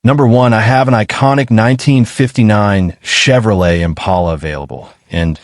Number 1, I have an iconic 1959 Chevrolet Impala available. And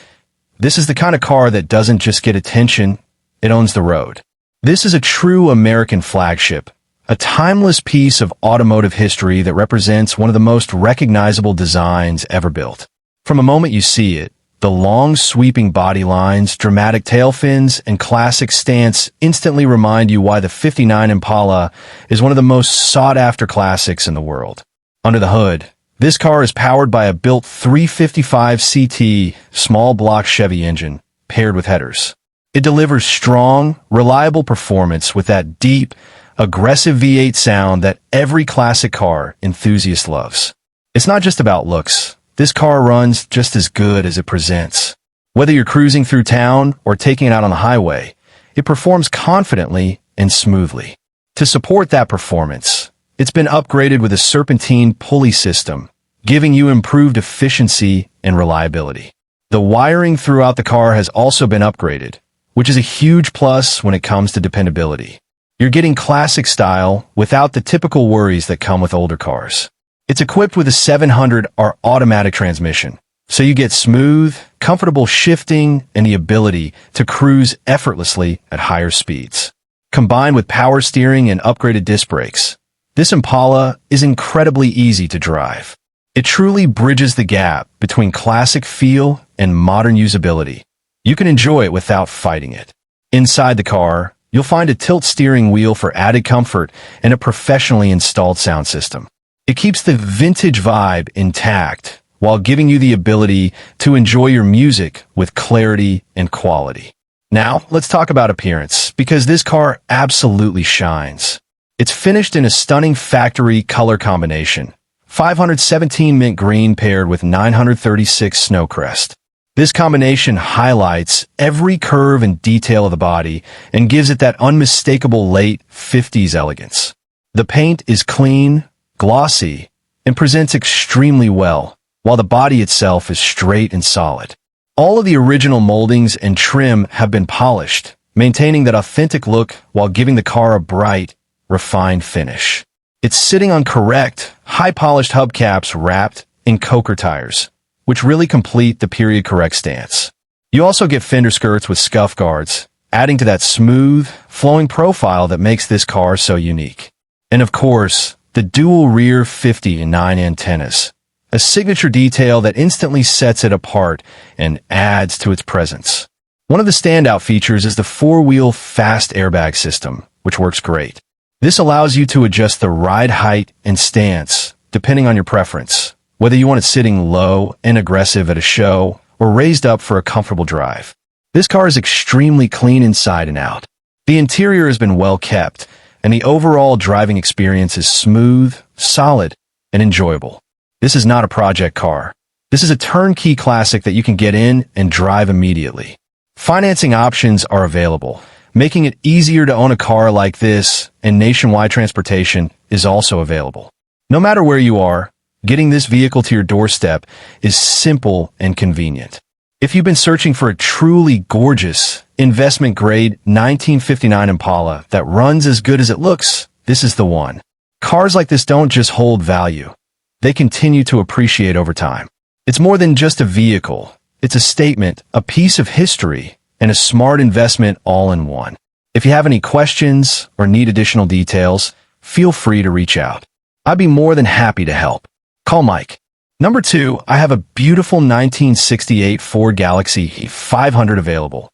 this is the kind of car that doesn't just get attention, it owns the road. This is a true American flagship, a timeless piece of automotive history that represents one of the most recognizable designs ever built. From the moment you see it, the long sweeping body lines, dramatic tail fins, and classic stance instantly remind you why the '59 Impala is one of the most sought-after classics in the world. Under the hood, this car is powered by a built 355 CT small block Chevy engine paired with headers. It delivers strong, reliable performance with that deep, aggressive V8 sound that every classic car enthusiast loves. It's not just about looks. This car runs just as good as it presents. Whether you're cruising through town or taking it out on the highway, it performs confidently and smoothly. To support that performance, it's been upgraded with a serpentine pulley system, giving you improved efficiency and reliability. The wiring throughout the car has also been upgraded, which is a huge plus when it comes to dependability. You're getting classic style without the typical worries that come with older cars. It's equipped with a 700R automatic transmission, so you get smooth, comfortable shifting and the ability to cruise effortlessly at higher speeds. Combined with power steering and upgraded disc brakes, this Impala is incredibly easy to drive. It truly bridges the gap between classic feel and modern usability. You can enjoy it without fighting it. Inside the car, you'll find a tilt steering wheel for added comfort and a professionally installed sound system. It keeps the vintage vibe intact while giving you the ability to enjoy your music with clarity and quality. Now, let's talk about appearance, because this car absolutely shines. It's finished in a stunning factory color combination, 517 mint green paired with 936 snowcrest. This combination highlights every curve and detail of the body and gives it that unmistakable late 50s elegance. The paint is clean, glossy, and presents extremely well, while the body itself is straight and solid. All of the original moldings and trim have been polished, maintaining that authentic look while giving the car a bright, refined finish. It's sitting on correct, high-polished hubcaps wrapped in Coker tires, which really complete the period-correct stance. You also get fender skirts with scuff guards, adding to that smooth, flowing profile that makes this car so unique. And of course, the dual rear 50 and 9 antennas, a signature detail that instantly sets it apart and adds to its presence. One of the standout features is the four-wheel fast airbag system, which works great. This allows you to adjust the ride height and stance, depending on your preference, whether you want it sitting low and aggressive at a show or raised up for a comfortable drive. This car is extremely clean inside and out. The interior has been well kept, and the overall driving experience is smooth, solid, and enjoyable. This is not a project car. This is a turnkey classic that you can get in and drive immediately. Financing options are available, making it easier to own a car like this, and nationwide transportation is also available. No matter where you are, getting this vehicle to your doorstep is simple and convenient. If you've been searching for a truly gorgeous, investment-grade 1959 Impala that runs as good as it looks, this is the one. Cars like this don't just hold value. They continue to appreciate over time. It's more than just a vehicle. It's a statement, a piece of history, and a smart investment all in one. If you have any questions or need additional details, feel free to reach out. I'd be more than happy to help. Call Mike. Number 2, I have a beautiful 1968 Ford Galaxie 500 available.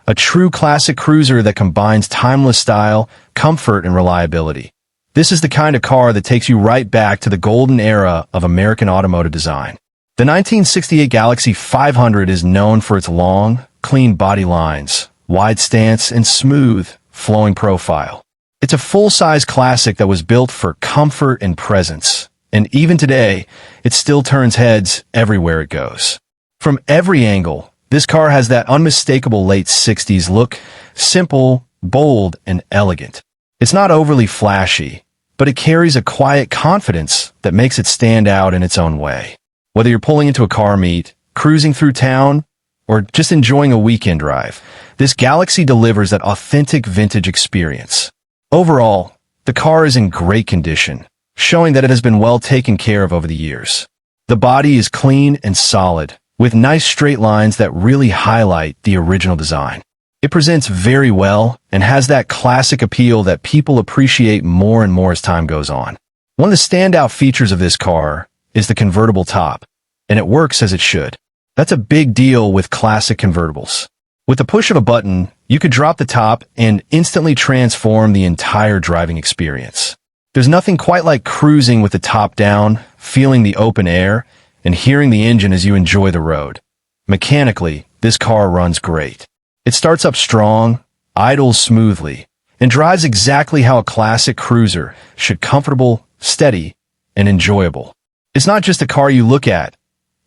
A true classic cruiser that combines timeless style, comfort, and reliability. This is the kind of car that takes you right back to the golden era of American automotive design. The 1968 Galaxie 500 is known for its long, clean body lines, wide stance, and smooth, flowing profile. It's a full-size classic that was built for comfort and presence. And even today, it still turns heads everywhere it goes. From every angle, this car has that unmistakable late 60s look, simple, bold, and elegant. It's not overly flashy, but it carries a quiet confidence that makes it stand out in its own way. Whether you're pulling into a car meet, cruising through town, or just enjoying a weekend drive, this Galaxie delivers that authentic vintage experience. Overall, the car is in great condition, showing that it has been well taken care of over the years. The body is clean and solid, with nice straight lines that really highlight the original design. It presents very well and has that classic appeal that people appreciate more and more as time goes on. One of the standout features of this car is the convertible top, and it works as it should. That's a big deal with classic convertibles. With the push of a button, you could drop the top and instantly transform the entire driving experience. There's nothing quite like cruising with the top down, feeling the open air, and hearing the engine as you enjoy the road. Mechanically, this car runs great. It starts up strong, idles smoothly, and drives exactly how a classic cruiser should: comfortable, steady, and enjoyable. It's not just a car you look at.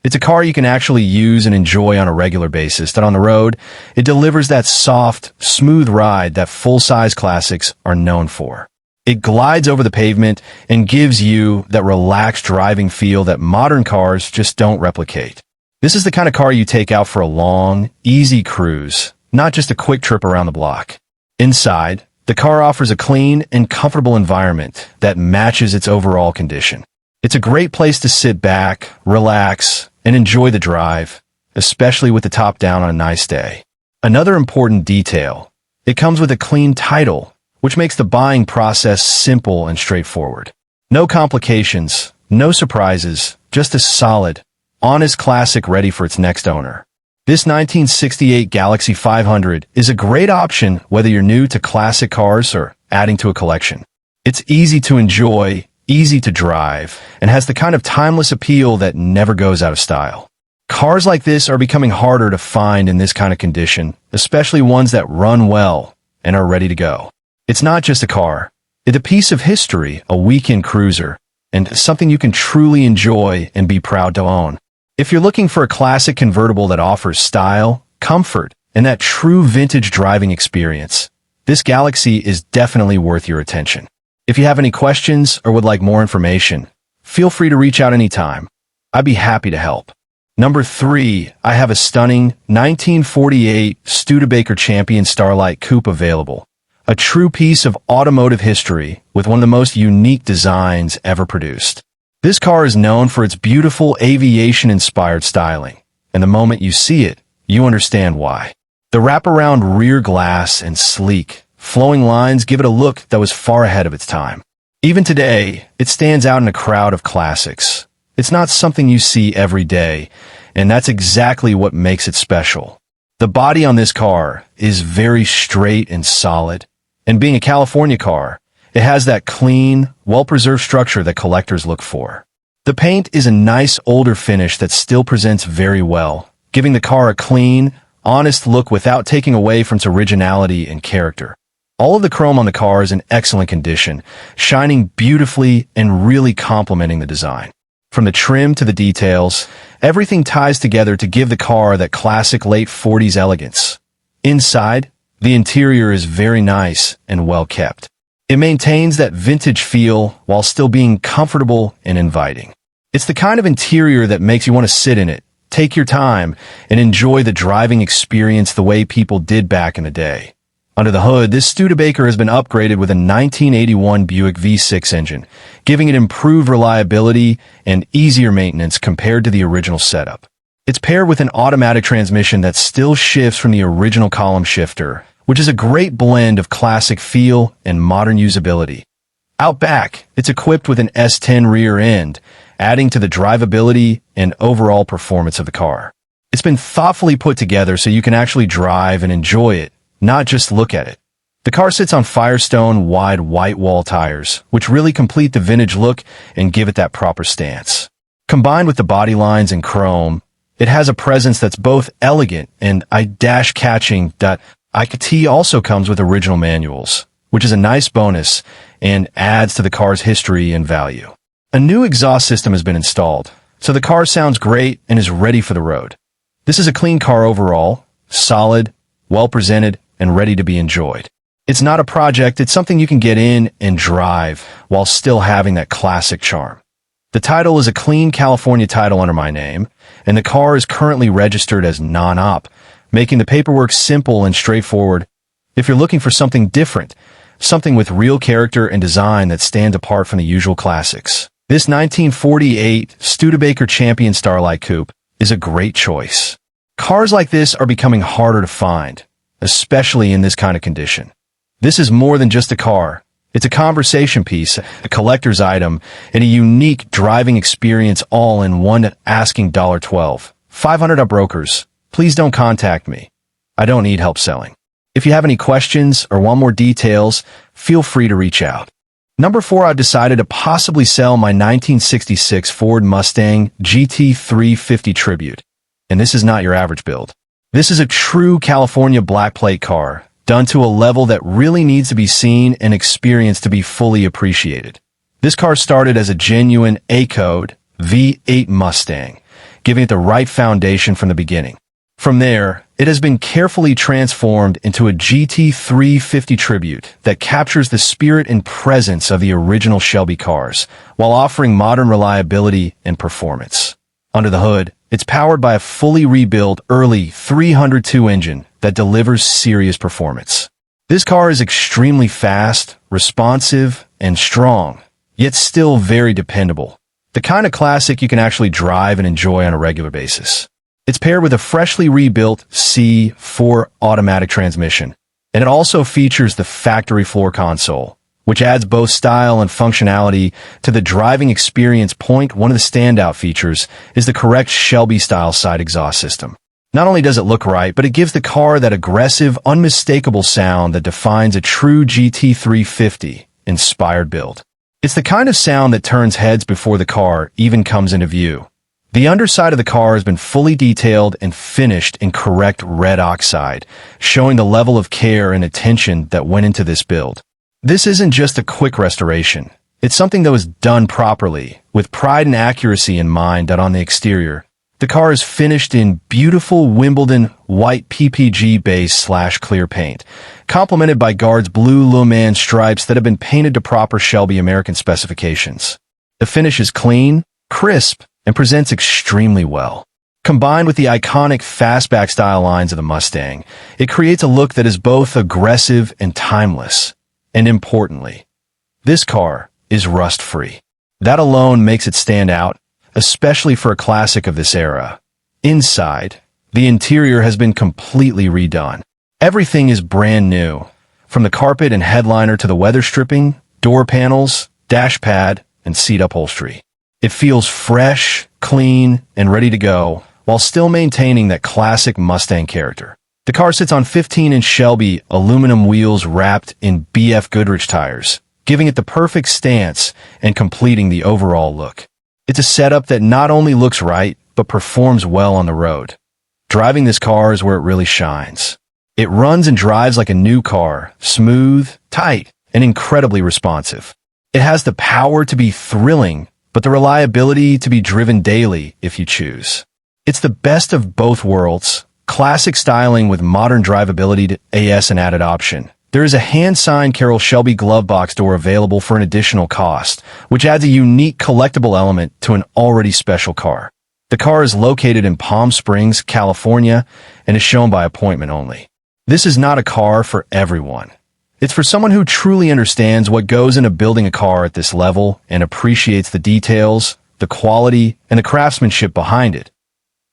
It's a car you can actually use and enjoy on a regular basis, that on the road, it delivers that soft, smooth ride that full-size classics are known for. It glides over the pavement and gives you that relaxed driving feel that modern cars just don't replicate. This is the kind of car you take out for a long, easy cruise, not just a quick trip around the block. Inside, the car offers a clean and comfortable environment that matches its overall condition. It's a great place to sit back, relax, and enjoy the drive, especially with the top down on a nice day. Another important detail: it comes with a clean title, which makes the buying process simple and straightforward. No complications, no surprises, just a solid, honest classic ready for its next owner. This 1968 Galaxy 500 is a great option whether you're new to classic cars or adding to a collection. It's easy to enjoy, easy to drive, and has the kind of timeless appeal that never goes out of style. Cars like this are becoming harder to find in this kind of condition, especially ones that run well and are ready to go. It's not just a car. It's a piece of history, a weekend cruiser, and something you can truly enjoy and be proud to own. If you're looking for a classic convertible that offers style, comfort, and that true vintage driving experience, this Galaxy is definitely worth your attention. If you have any questions or would like more information, feel free to reach out anytime. I'd be happy to help. Number 3, I have a stunning 1948 Studebaker Champion Starlight coupe available. A true piece of automotive history with one of the most unique designs ever produced. This car is known for its beautiful aviation-inspired styling, and the moment you see it, you understand why. The wraparound rear glass and sleek, flowing lines give it a look that was far ahead of its time. Even today, it stands out in a crowd of classics. It's not something you see every day, and that's exactly what makes it special. The body on this car is very straight and solid, and being a California car, it has that clean, well-preserved structure that collectors look for. The paint is a nice older finish that still presents very well, giving the car a clean, honest look without taking away from its originality and character. All of the chrome on the car is in excellent condition, shining beautifully and really complementing the design. From the trim to the details, everything ties together to give the car that classic late 40s elegance. Inside, the interior is very nice and well kept. It maintains that vintage feel while still being comfortable and inviting. It's the kind of interior that makes you want to sit in it, take your time, and enjoy the driving experience the way people did back in the day. Under the hood, this Studebaker has been upgraded with a 1981 Buick V6 engine, giving it improved reliability and easier maintenance compared to the original setup. It's paired with an automatic transmission that still shifts from the original column shifter, which is a great blend of classic feel and modern usability. Out back, it's equipped with an S10 rear end, adding to the drivability and overall performance of the car. It's been thoughtfully put together so you can actually drive and enjoy it, not just look at it. The car sits on Firestone wide white wall tires, which really complete the vintage look and give it that proper stance. Combined with the body lines and chrome, it has a presence that's both elegant and eye-catching. IKT also comes with original manuals, which is a nice bonus and adds to the car's history and value. A new exhaust system has been installed, so the car sounds great and is ready for the road. This is a clean car overall, solid, well-presented, and ready to be enjoyed. It's not a project, it's something you can get in and drive while still having that classic charm. The title is a clean California title under my name, and the car is currently registered as non-op, making the paperwork simple and straightforward. If you're looking for something different, something with real character and design that stands apart from the usual classics. This 1948 Studebaker Champion Starlight Coupe is a great choice. Cars like this are becoming harder to find, especially in this kind of condition. This is more than just a car. It's a conversation piece, a collector's item, and a unique driving experience all in one. Asking $12. 500 up brokers. Please don't contact me. I don't need help selling. If you have any questions or want more details, feel free to reach out. Number 4, I've decided to possibly sell my 1966 Ford Mustang GT350 Tribute. And this is not your average build. This is a true California black plate car, done to a level that really needs to be seen and experienced to be fully appreciated. This car started as a genuine A-code V8 Mustang, giving it the right foundation from the beginning. From there, it has been carefully transformed into a GT350 Tribute that captures the spirit and presence of the original Shelby cars, while offering modern reliability and performance. Under the hood, it's powered by a fully rebuilt early 302 engine that delivers serious performance. This car is extremely fast, responsive, and strong, yet still very dependable. The kind of classic you can actually drive and enjoy on a regular basis. It's paired with a freshly rebuilt C4 automatic transmission, and it also features the factory floor console, which adds both style and functionality to the driving experience. One of the standout features is the correct Shelby-style side exhaust system. Not only does it look right, but it gives the car that aggressive, unmistakable sound that defines a true GT350 inspired build. It's the kind of sound that turns heads before the car even comes into view. The underside of the car has been fully detailed and finished in correct red oxide, showing the level of care and attention that went into this build. This isn't just a quick restoration. It's something that was done properly, with pride and accuracy in mind. On the exterior, the car is finished in beautiful Wimbledon white PPG base/clear paint, complemented by Guard's blue Le Mans stripes that have been painted to proper Shelby American specifications. The finish is clean, crisp, and presents extremely well. Combined with the iconic fastback style lines of the Mustang, it creates a look that is both aggressive and timeless. And importantly, this car is rust-free. That alone makes it stand out, especially for a classic of this era. Inside, the interior has been completely redone. Everything is brand new, from the carpet and headliner to the weather stripping, door panels, dash pad, and seat upholstery. It feels fresh, clean, and ready to go, while still maintaining that classic Mustang character. The car sits on 15-inch Shelby aluminum wheels wrapped in BF Goodrich tires, giving it the perfect stance and completing the overall look. It's a setup that not only looks right, but performs well on the road. Driving this car is where it really shines. It runs and drives like a new car, smooth, tight, and incredibly responsive. It has the power to be thrilling, but the reliability to be driven daily if you choose. It's the best of both worlds, classic styling with modern drivability to AS an added option. There is a hand-signed Carroll Shelby glove box door available for an additional cost, which adds a unique collectible element to an already special car. The car is located in Palm Springs, California, and is shown by appointment only. This is not a car for everyone. It's for someone who truly understands what goes into building a car at this level and appreciates the details, the quality, and the craftsmanship behind it.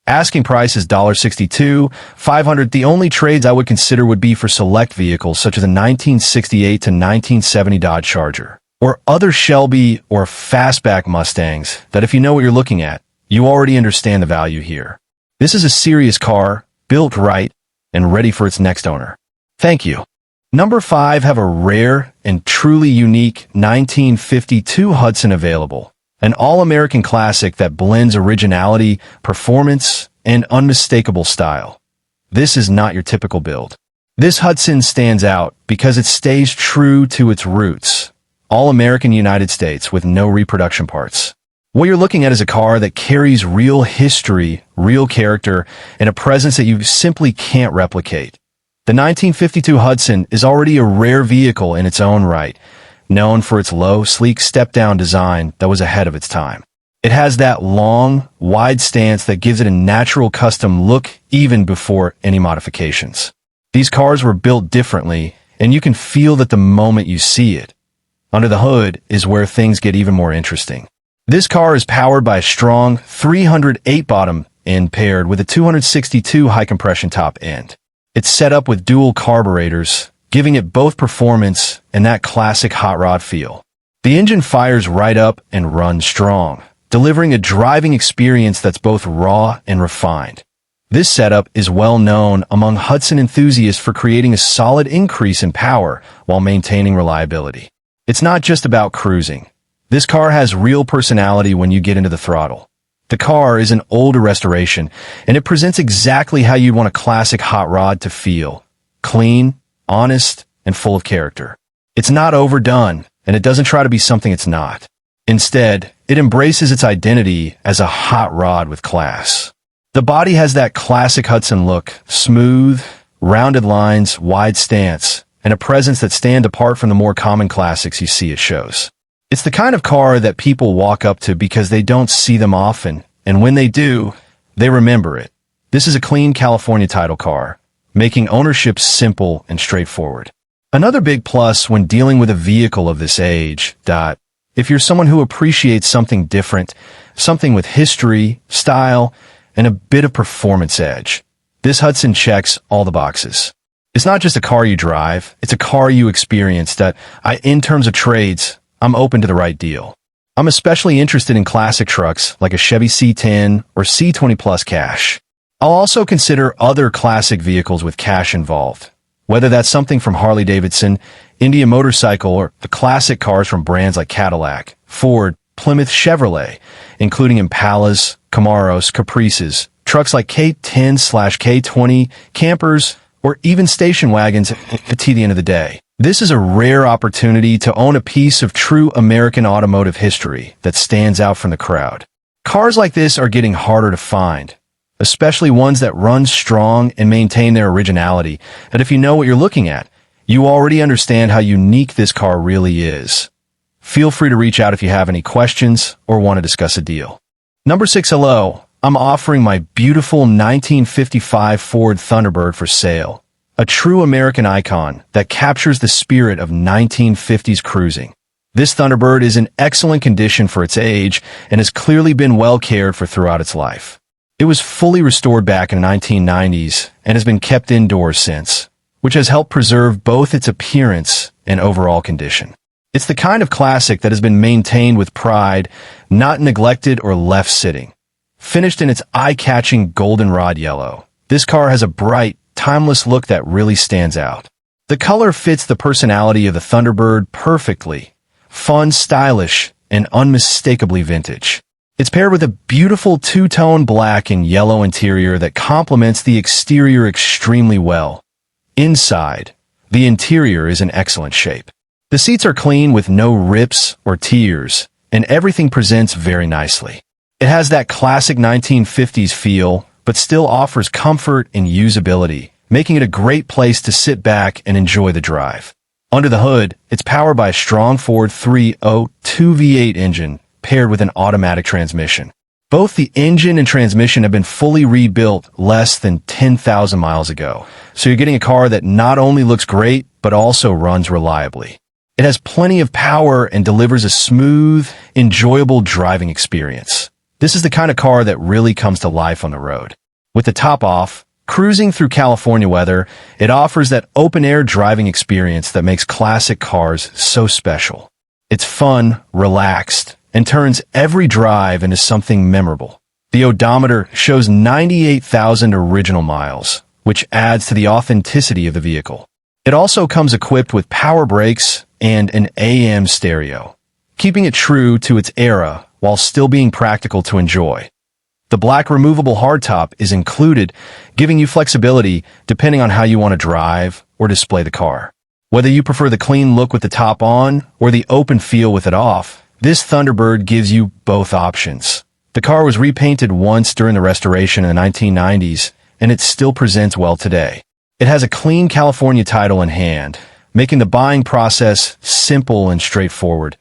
Asking price is $62, $500. The only trades I would consider would be for select vehicles such as a 1968 to 1970 Dodge Charger, or other Shelby or fastback Mustangs that if you know what you're looking at, you already understand the value here. This is a serious car, built right, and ready for its next owner. Thank you. Number 5, have a rare and truly unique 1952 Hudson available. An all-American classic that blends originality, performance, and unmistakable style. This is not your typical build. This Hudson stands out because it stays true to its roots. All-American United States with no reproduction parts. What you're looking at is a car that carries real history, real character, and a presence that you simply can't replicate. The 1952 Hudson is already a rare vehicle in its own right, known for its low, sleek step-down design that was ahead of its time. It has that long, wide stance that gives it a natural custom look even before any modifications. These cars were built differently, and you can feel that the moment you see it. Under the hood is where things get even more interesting. This car is powered by a strong 308 bottom end paired with a 262 high compression top end. It's set up with dual carburetors, giving it both performance and that classic hot rod feel. The engine fires right up and runs strong, delivering a driving experience that's both raw and refined. This setup is well known among Hudson enthusiasts for creating a solid increase in power while maintaining reliability. It's not just about cruising. This car has real personality when you get into the throttle. The car is an older restoration, and it presents exactly how you'd want a classic hot rod to feel. Clean, honest, and full of character. It's not overdone, and it doesn't try to be something it's not. Instead, it embraces its identity as a hot rod with class. The body has that classic Hudson look, smooth, rounded lines, wide stance, and a presence that stand apart from the more common classics you see at shows. It's the kind of car that people walk up to because they don't see them often, and when they do, they remember it. This is a clean California title car, making ownership simple and straightforward. Another big plus when dealing with a vehicle of this age, if you're someone who appreciates something different, something with history, style, and a bit of performance edge, this Hudson checks all the boxes. It's not just a car you drive, it's a car you experience that, in terms of trades, I'm open to the right deal. I'm especially interested in classic trucks like a Chevy C10 or C20 Plus cash. I'll also consider other classic vehicles with cash involved, whether that's something from Harley-Davidson, India Motorcycle, or the classic cars from brands like Cadillac, Ford, Plymouth, Chevrolet, including Impalas, Camaros, Caprices, trucks like K10/K20, campers, or even station wagons at the end of the day. This is a rare opportunity to own a piece of true American automotive history that stands out from the crowd. Cars like this are getting harder to find, especially ones that run strong and maintain their originality, and if you know what you're looking at, you already understand how unique this car really is. Feel free to reach out if you have any questions or want to discuss a deal. Number 6, hello. I'm offering my beautiful 1955 Ford Thunderbird for sale. A true American icon that captures the spirit of 1950s cruising. This Thunderbird is in excellent condition for its age and has clearly been well cared for throughout its life. It was fully restored back in the 1990s and has been kept indoors since, which has helped preserve both its appearance and overall condition. It's the kind of classic that has been maintained with pride, not neglected or left sitting. Finished in its eye-catching goldenrod yellow, this car has a bright, timeless look that really stands out. The color fits the personality of the Thunderbird perfectly. Fun, stylish, and unmistakably vintage. It's paired with a beautiful two-tone black and yellow interior that complements the exterior extremely well. Inside, the interior is in excellent shape. The seats are clean with no rips or tears, and everything presents very nicely. It has that classic 1950s feel, but still offers comfort and usability, making it a great place to sit back and enjoy the drive. Under the hood, it's powered by a strong Ford 3.0 2V8 engine paired with an automatic transmission. Both the engine and transmission have been fully rebuilt less than 10,000 miles ago, so you're getting a car that not only looks great, but also runs reliably. It has plenty of power and delivers a smooth, enjoyable driving experience. This is the kind of car that really comes to life on the road. With the top off, cruising through California weather, it offers that open-air driving experience that makes classic cars so special. It's fun, relaxed, and turns every drive into something memorable. The odometer shows 98,000 original miles, which adds to the authenticity of the vehicle. It also comes equipped with power brakes and an AM stereo, keeping it true to its era while still being practical to enjoy. The black removable hardtop is included, giving you flexibility depending on how you want to drive or display the car. Whether you prefer the clean look with the top on or the open feel with it off, this Thunderbird gives you both options. The car was repainted once during the restoration in the 1990s, and it still presents well today. It has a clean California title in hand, making the buying process simple and straightforward.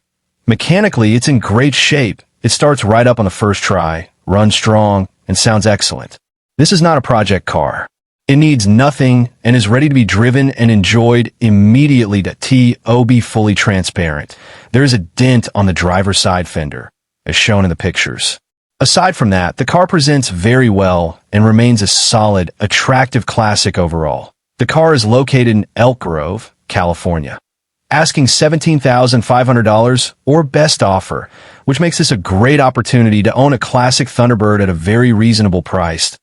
Mechanically, it's in great shape. It starts right up on the first try, runs strong, and sounds excellent. This is not a project car. It needs nothing and is ready to be driven and enjoyed immediately. To be fully transparent, there is a dent on the driver's side fender, as shown in the pictures. Aside from that, the car presents very well and remains a solid, attractive classic overall. The car is located in Elk Grove, California. Asking $17,500 or best offer, which makes this a great opportunity to own a classic Thunderbird at a very reasonable price.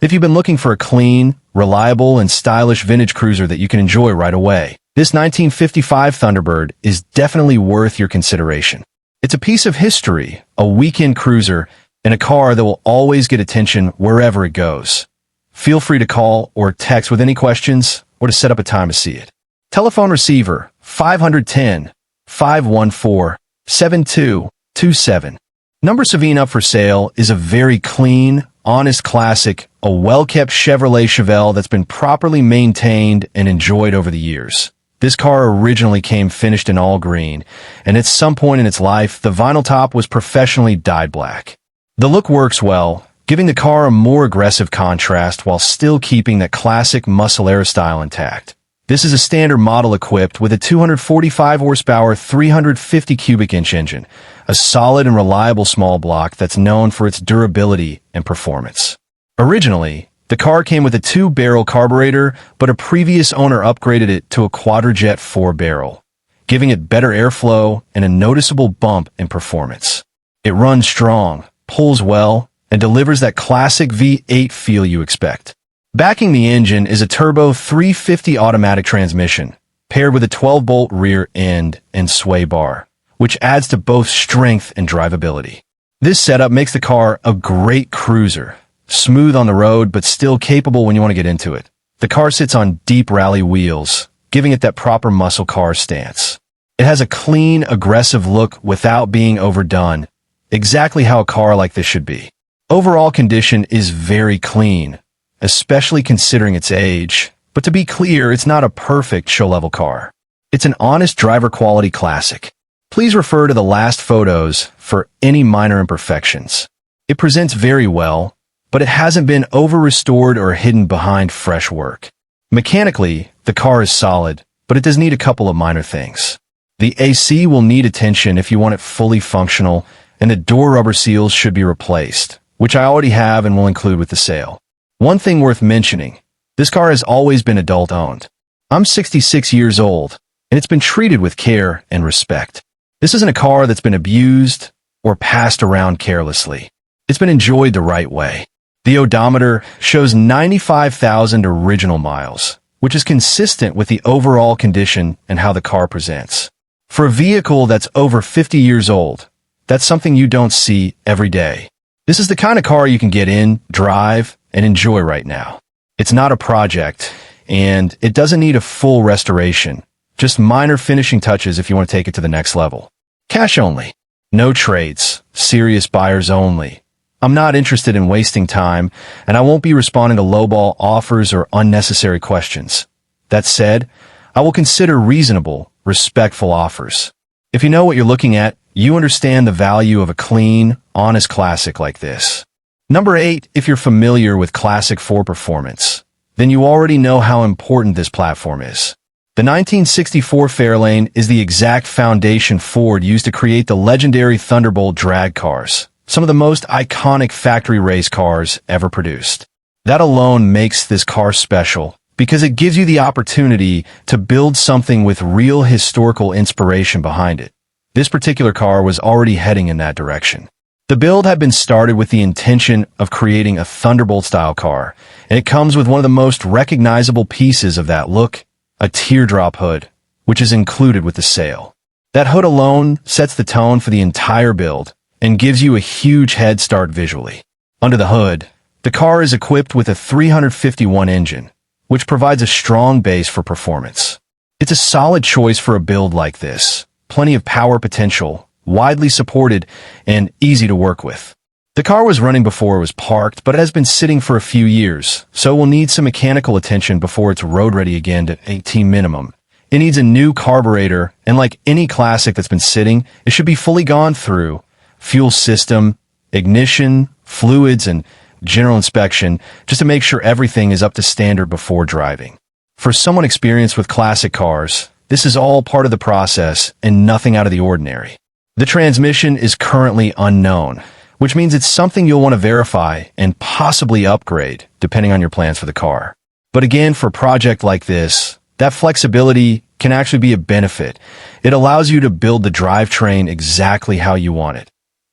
If you've been looking for a clean, reliable, and stylish vintage cruiser that you can enjoy right away, this 1955 Thunderbird is definitely worth your consideration. It's a piece of history, a weekend cruiser, and a car that will always get attention wherever it goes. Feel free to call or text with any questions or to set up a time to see it. Telephone receiver 510-514-7227. Number 7 up for sale is a very clean, honest classic, a well-kept Chevrolet Chevelle that's been properly maintained and enjoyed over the years. This car originally came finished in all green, and at some point in its life, the vinyl top was professionally dyed black. The look works well, giving the car a more aggressive contrast while still keeping that classic muscle-era style intact. This is a standard model equipped with a 245 horsepower, 350 cubic inch engine, a solid and reliable small block that's known for its durability and performance. Originally, the car came with a 2-barrel carburetor, but a previous owner upgraded it to a quadrajet 4-barrel, giving it better airflow and a noticeable bump in performance. It runs strong, pulls well, and delivers that classic V8 feel you expect. Backing the engine is a turbo 350 automatic transmission, paired with a 12-bolt rear end and sway bar, which adds to both strength and drivability. This setup makes the car a great cruiser, smooth on the road but still capable when you want to get into it. The car sits on deep rally wheels, giving it that proper muscle car stance. It has a clean, aggressive look without being overdone, exactly how a car like this should be. Overall condition is very clean, especially considering its age, but to be clear, it's not a perfect show-level car. It's an honest driver quality classic. Please refer to the last photos for any minor imperfections. It presents very well, but it hasn't been over-restored or hidden behind fresh work. Mechanically, the car is solid, but it does need a couple of minor things. The AC will need attention if you want it fully functional, and the door rubber seals should be replaced, which I already have and will include with the sale. One thing worth mentioning, this car has always been adult-owned. I'm 66 years old, and it's been treated with care and respect. This isn't a car that's been abused or passed around carelessly. It's been enjoyed the right way. The odometer shows 95,000 original miles, which is consistent with the overall condition and how the car presents. For a vehicle that's over 50 years old, that's something you don't see every day. This is the kind of car you can get in, drive, and enjoy right now. It's not a project, and it doesn't need a full restoration, just minor finishing touches if you want to take it to the next level. Cash only. No trades. Serious buyers only. I'm not interested in wasting time, and I won't be responding to lowball offers or unnecessary questions. That said, I will consider reasonable, respectful offers. If you know what you're looking at, you understand the value of a clean, honest classic like this. Number 8, if you're familiar with Classic 4 performance, then you already know how important this platform is. The 1964 Fairlane is the exact foundation Ford used to create the legendary Thunderbolt drag cars, some of the most iconic factory race cars ever produced. That alone makes this car special, because it gives you the opportunity to build something with real historical inspiration behind it. This particular car was already heading in that direction. The build had been started with the intention of creating a Thunderbolt-style car, and it comes with one of the most recognizable pieces of that look, a teardrop hood, which is included with the sale. That hood alone sets the tone for the entire build and gives you a huge head start visually. Under the hood, the car is equipped with a 351 engine, which provides a strong base for performance. It's a solid choice for a build like this. Plenty of power potential, widely supported, and easy to work with. The car was running before it was parked, but it has been sitting for a few years, so it will need some mechanical attention before it's road ready again to 18 minimum. It needs a new carburetor, and like any classic that's been sitting, it should be fully gone through. Fuel system, ignition, fluids, and general inspection, just to make sure everything is up to standard before driving. For someone experienced with classic cars, this is all part of the process and nothing out of the ordinary. The transmission is currently unknown, which means it's something you'll want to verify and possibly upgrade, depending on your plans for the car. But again, for a project like this, that flexibility can actually be a benefit. It allows you to build the drivetrain exactly how you want it.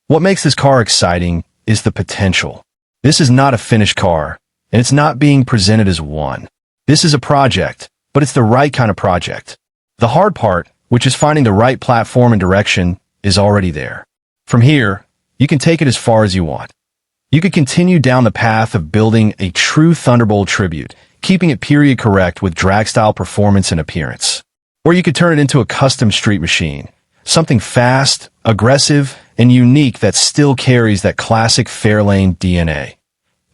What makes this car exciting is the potential. This is not a finished car, and it's not being presented as one. This is a project, but it's the right kind of project. The hard part, which is finding the right platform and direction, is already there. From here, you can take it as far as you want. You could continue down the path of building a true Thunderbolt tribute, keeping it period correct with drag-style performance and appearance. Or you could turn it into a custom street machine, something fast, aggressive, and unique that still carries that classic Fairlane DNA.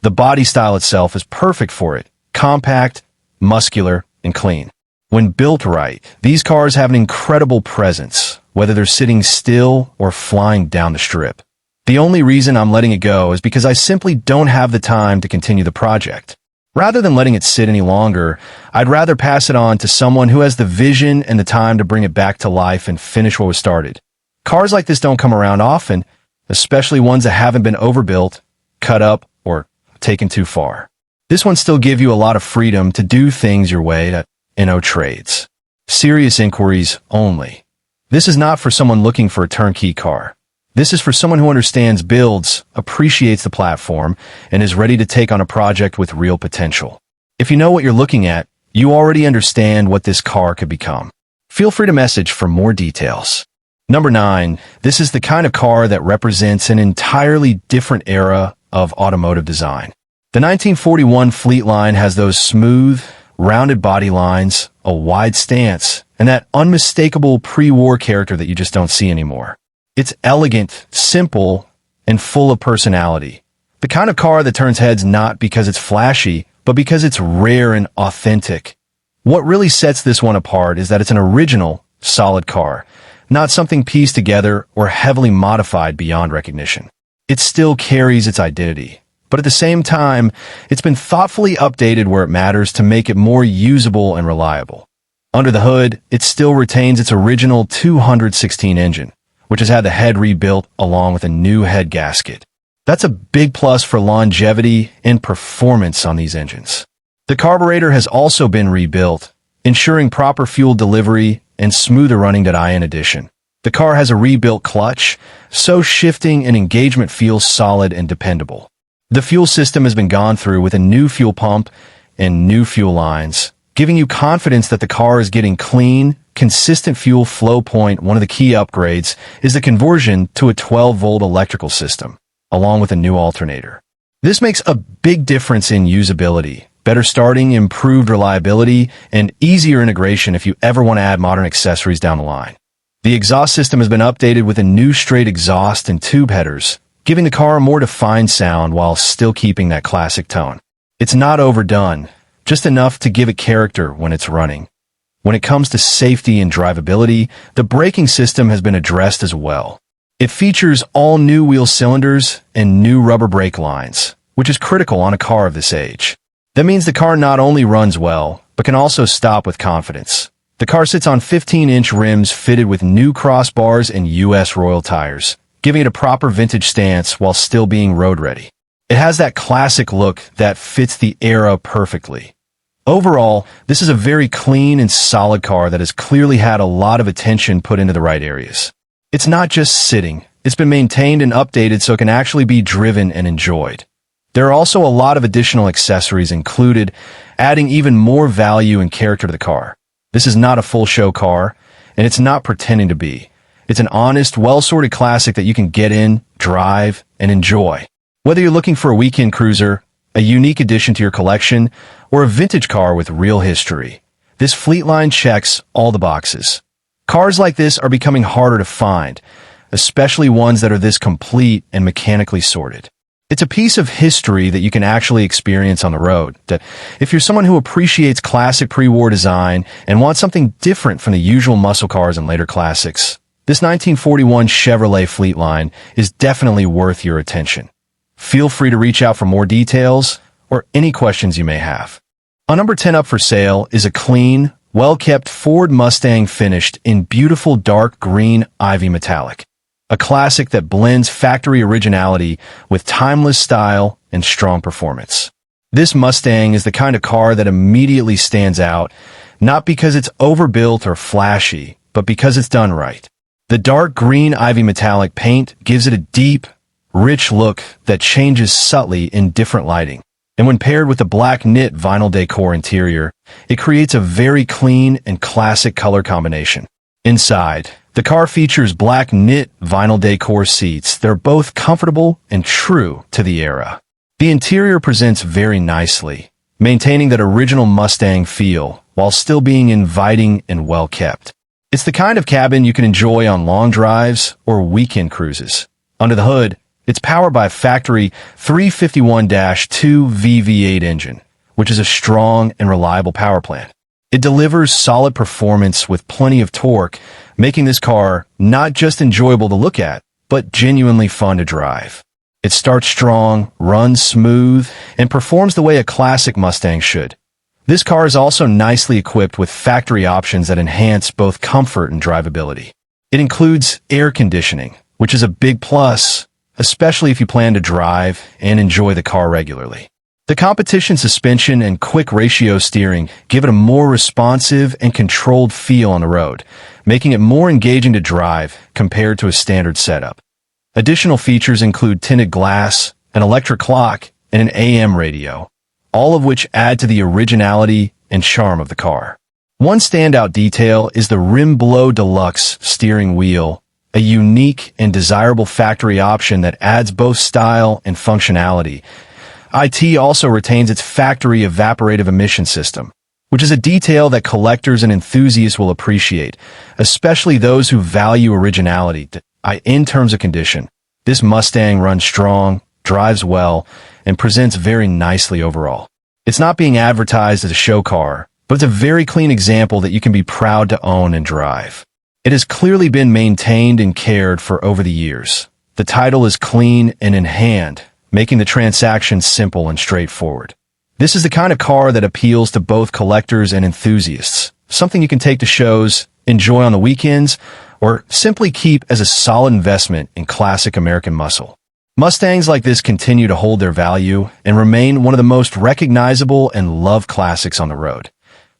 The body style itself is perfect for it, compact, muscular, and clean. When built right, these cars have an incredible presence, whether they're sitting still or flying down the strip. The only reason I'm letting it go is because I simply don't have the time to continue the project. Rather than letting it sit any longer, I'd rather pass it on to someone who has the vision and the time to bring it back to life and finish what was started. Cars like this don't come around often, especially ones that haven't been overbuilt, cut up, or taken too far. This one still gives you a lot of freedom to do things your way to no trades. Serious inquiries only. This is not for someone looking for a turnkey car. This is for someone who understands builds, appreciates the platform, and is ready to take on a project with real potential. If you know what you're looking at, you already understand what this car could become. Feel free to message for more details. Number 9. This is the kind of car that represents an entirely different era of automotive design. The 1941 Fleetline has those smooth, rounded body lines, a wide stance, and that unmistakable pre-war character that you just don't see anymore. It's elegant, simple, and full of personality. The kind of car that turns heads not because it's flashy, but because it's rare and authentic. What really sets this one apart is that it's an original, solid car, not something pieced together or heavily modified beyond recognition. It still carries its identity, but at the same time, it's been thoughtfully updated where it matters to make it more usable and reliable. Under the hood, it still retains its original 216 engine, which has had the head rebuilt along with a new head gasket. That's a big plus for longevity and performance on these engines. The carburetor has also been rebuilt, ensuring proper fuel delivery and smoother running in addition. The car has a rebuilt clutch, so shifting and engagement feels solid and dependable. The fuel system has been gone through with a new fuel pump and new fuel lines, giving you confidence that the car is getting clean, consistent fuel flow. One of the key upgrades is the conversion to a 12-volt electrical system, along with a new alternator. This makes a big difference in usability, better starting, improved reliability, and easier integration if you ever want to add modern accessories down the line. The exhaust system has been updated with a new straight exhaust and tube headers, giving the car a more defined sound while still keeping that classic tone. It's not overdone, just enough to give it character when it's running. When it comes to safety and drivability, the braking system has been addressed as well. It features all new wheel cylinders and new rubber brake lines, which is critical on a car of this age. That means the car not only runs well, but can also stop with confidence. The car sits on 15-inch rims fitted with new crossbars and US Royal tires, giving it a proper vintage stance while still being road ready. It has that classic look that fits the era perfectly. Overall, this is a very clean and solid car that has clearly had a lot of attention put into the right areas. It's not just sitting, it's been maintained and updated so it can actually be driven and enjoyed. There are also a lot of additional accessories included, adding even more value and character to the car. This is not a full show car, and it's not pretending to be. It's an honest, well-sorted classic that you can get in, drive, and enjoy. Whether you're looking for a weekend cruiser, a unique addition to your collection, or a vintage car with real history, this Fleetline checks all the boxes. Cars like this are becoming harder to find, especially ones that are this complete and mechanically sorted. It's a piece of history that you can actually experience on the road. That if you're someone who appreciates classic pre-war design and wants something different from the usual muscle cars and later classics, this 1941 Chevrolet Fleetline is definitely worth your attention. Feel free to reach out for more details or any questions you may have. On number 10 up for sale is a clean, well-kept Ford Mustang finished in beautiful dark green ivy metallic. A classic that blends factory originality with timeless style and strong performance. This Mustang is the kind of car that immediately stands out, not because it's overbuilt or flashy, but because it's done right. The dark green ivy metallic paint gives it a deep, rich look that changes subtly in different lighting. And when paired with the black knit vinyl decor interior, it creates a very clean and classic color combination. Inside, the car features black knit vinyl decor seats that are both comfortable and true to the era. The interior presents very nicely, maintaining that original Mustang feel while still being inviting and well kept. It's the kind of cabin you can enjoy on long drives or weekend cruises. Under the hood, it's powered by a factory 351-2 V8 engine, which is a strong and reliable power plant. It delivers solid performance with plenty of torque, making this car not just enjoyable to look at, but genuinely fun to drive. It starts strong, runs smooth, and performs the way a classic Mustang should. This car is also nicely equipped with factory options that enhance both comfort and drivability. It includes air conditioning, which is a big plus, especially if you plan to drive and enjoy the car regularly. The competition suspension and quick ratio steering give it a more responsive and controlled feel on the road, making it more engaging to drive compared to a standard setup. Additional features include tinted glass, an electric clock, and an AM radio, all of which add to the originality and charm of the car. One standout detail is the Rim Below Deluxe steering wheel, a unique and desirable factory option that adds both style and functionality. IT also retains its factory evaporative emission system, which is a detail that collectors and enthusiasts will appreciate, especially those who value originality. In terms of condition, this Mustang runs strong, drives well, and presents very nicely overall. It's not being advertised as a show car, but it's a very clean example that you can be proud to own and drive. It has clearly been maintained and cared for over the years. The title is clean and in hand, making the transaction simple and straightforward. This is the kind of car that appeals to both collectors and enthusiasts, something you can take to shows, enjoy on the weekends, or simply keep as a solid investment in classic American muscle. Mustangs like this continue to hold their value and remain one of the most recognizable and loved classics on the road.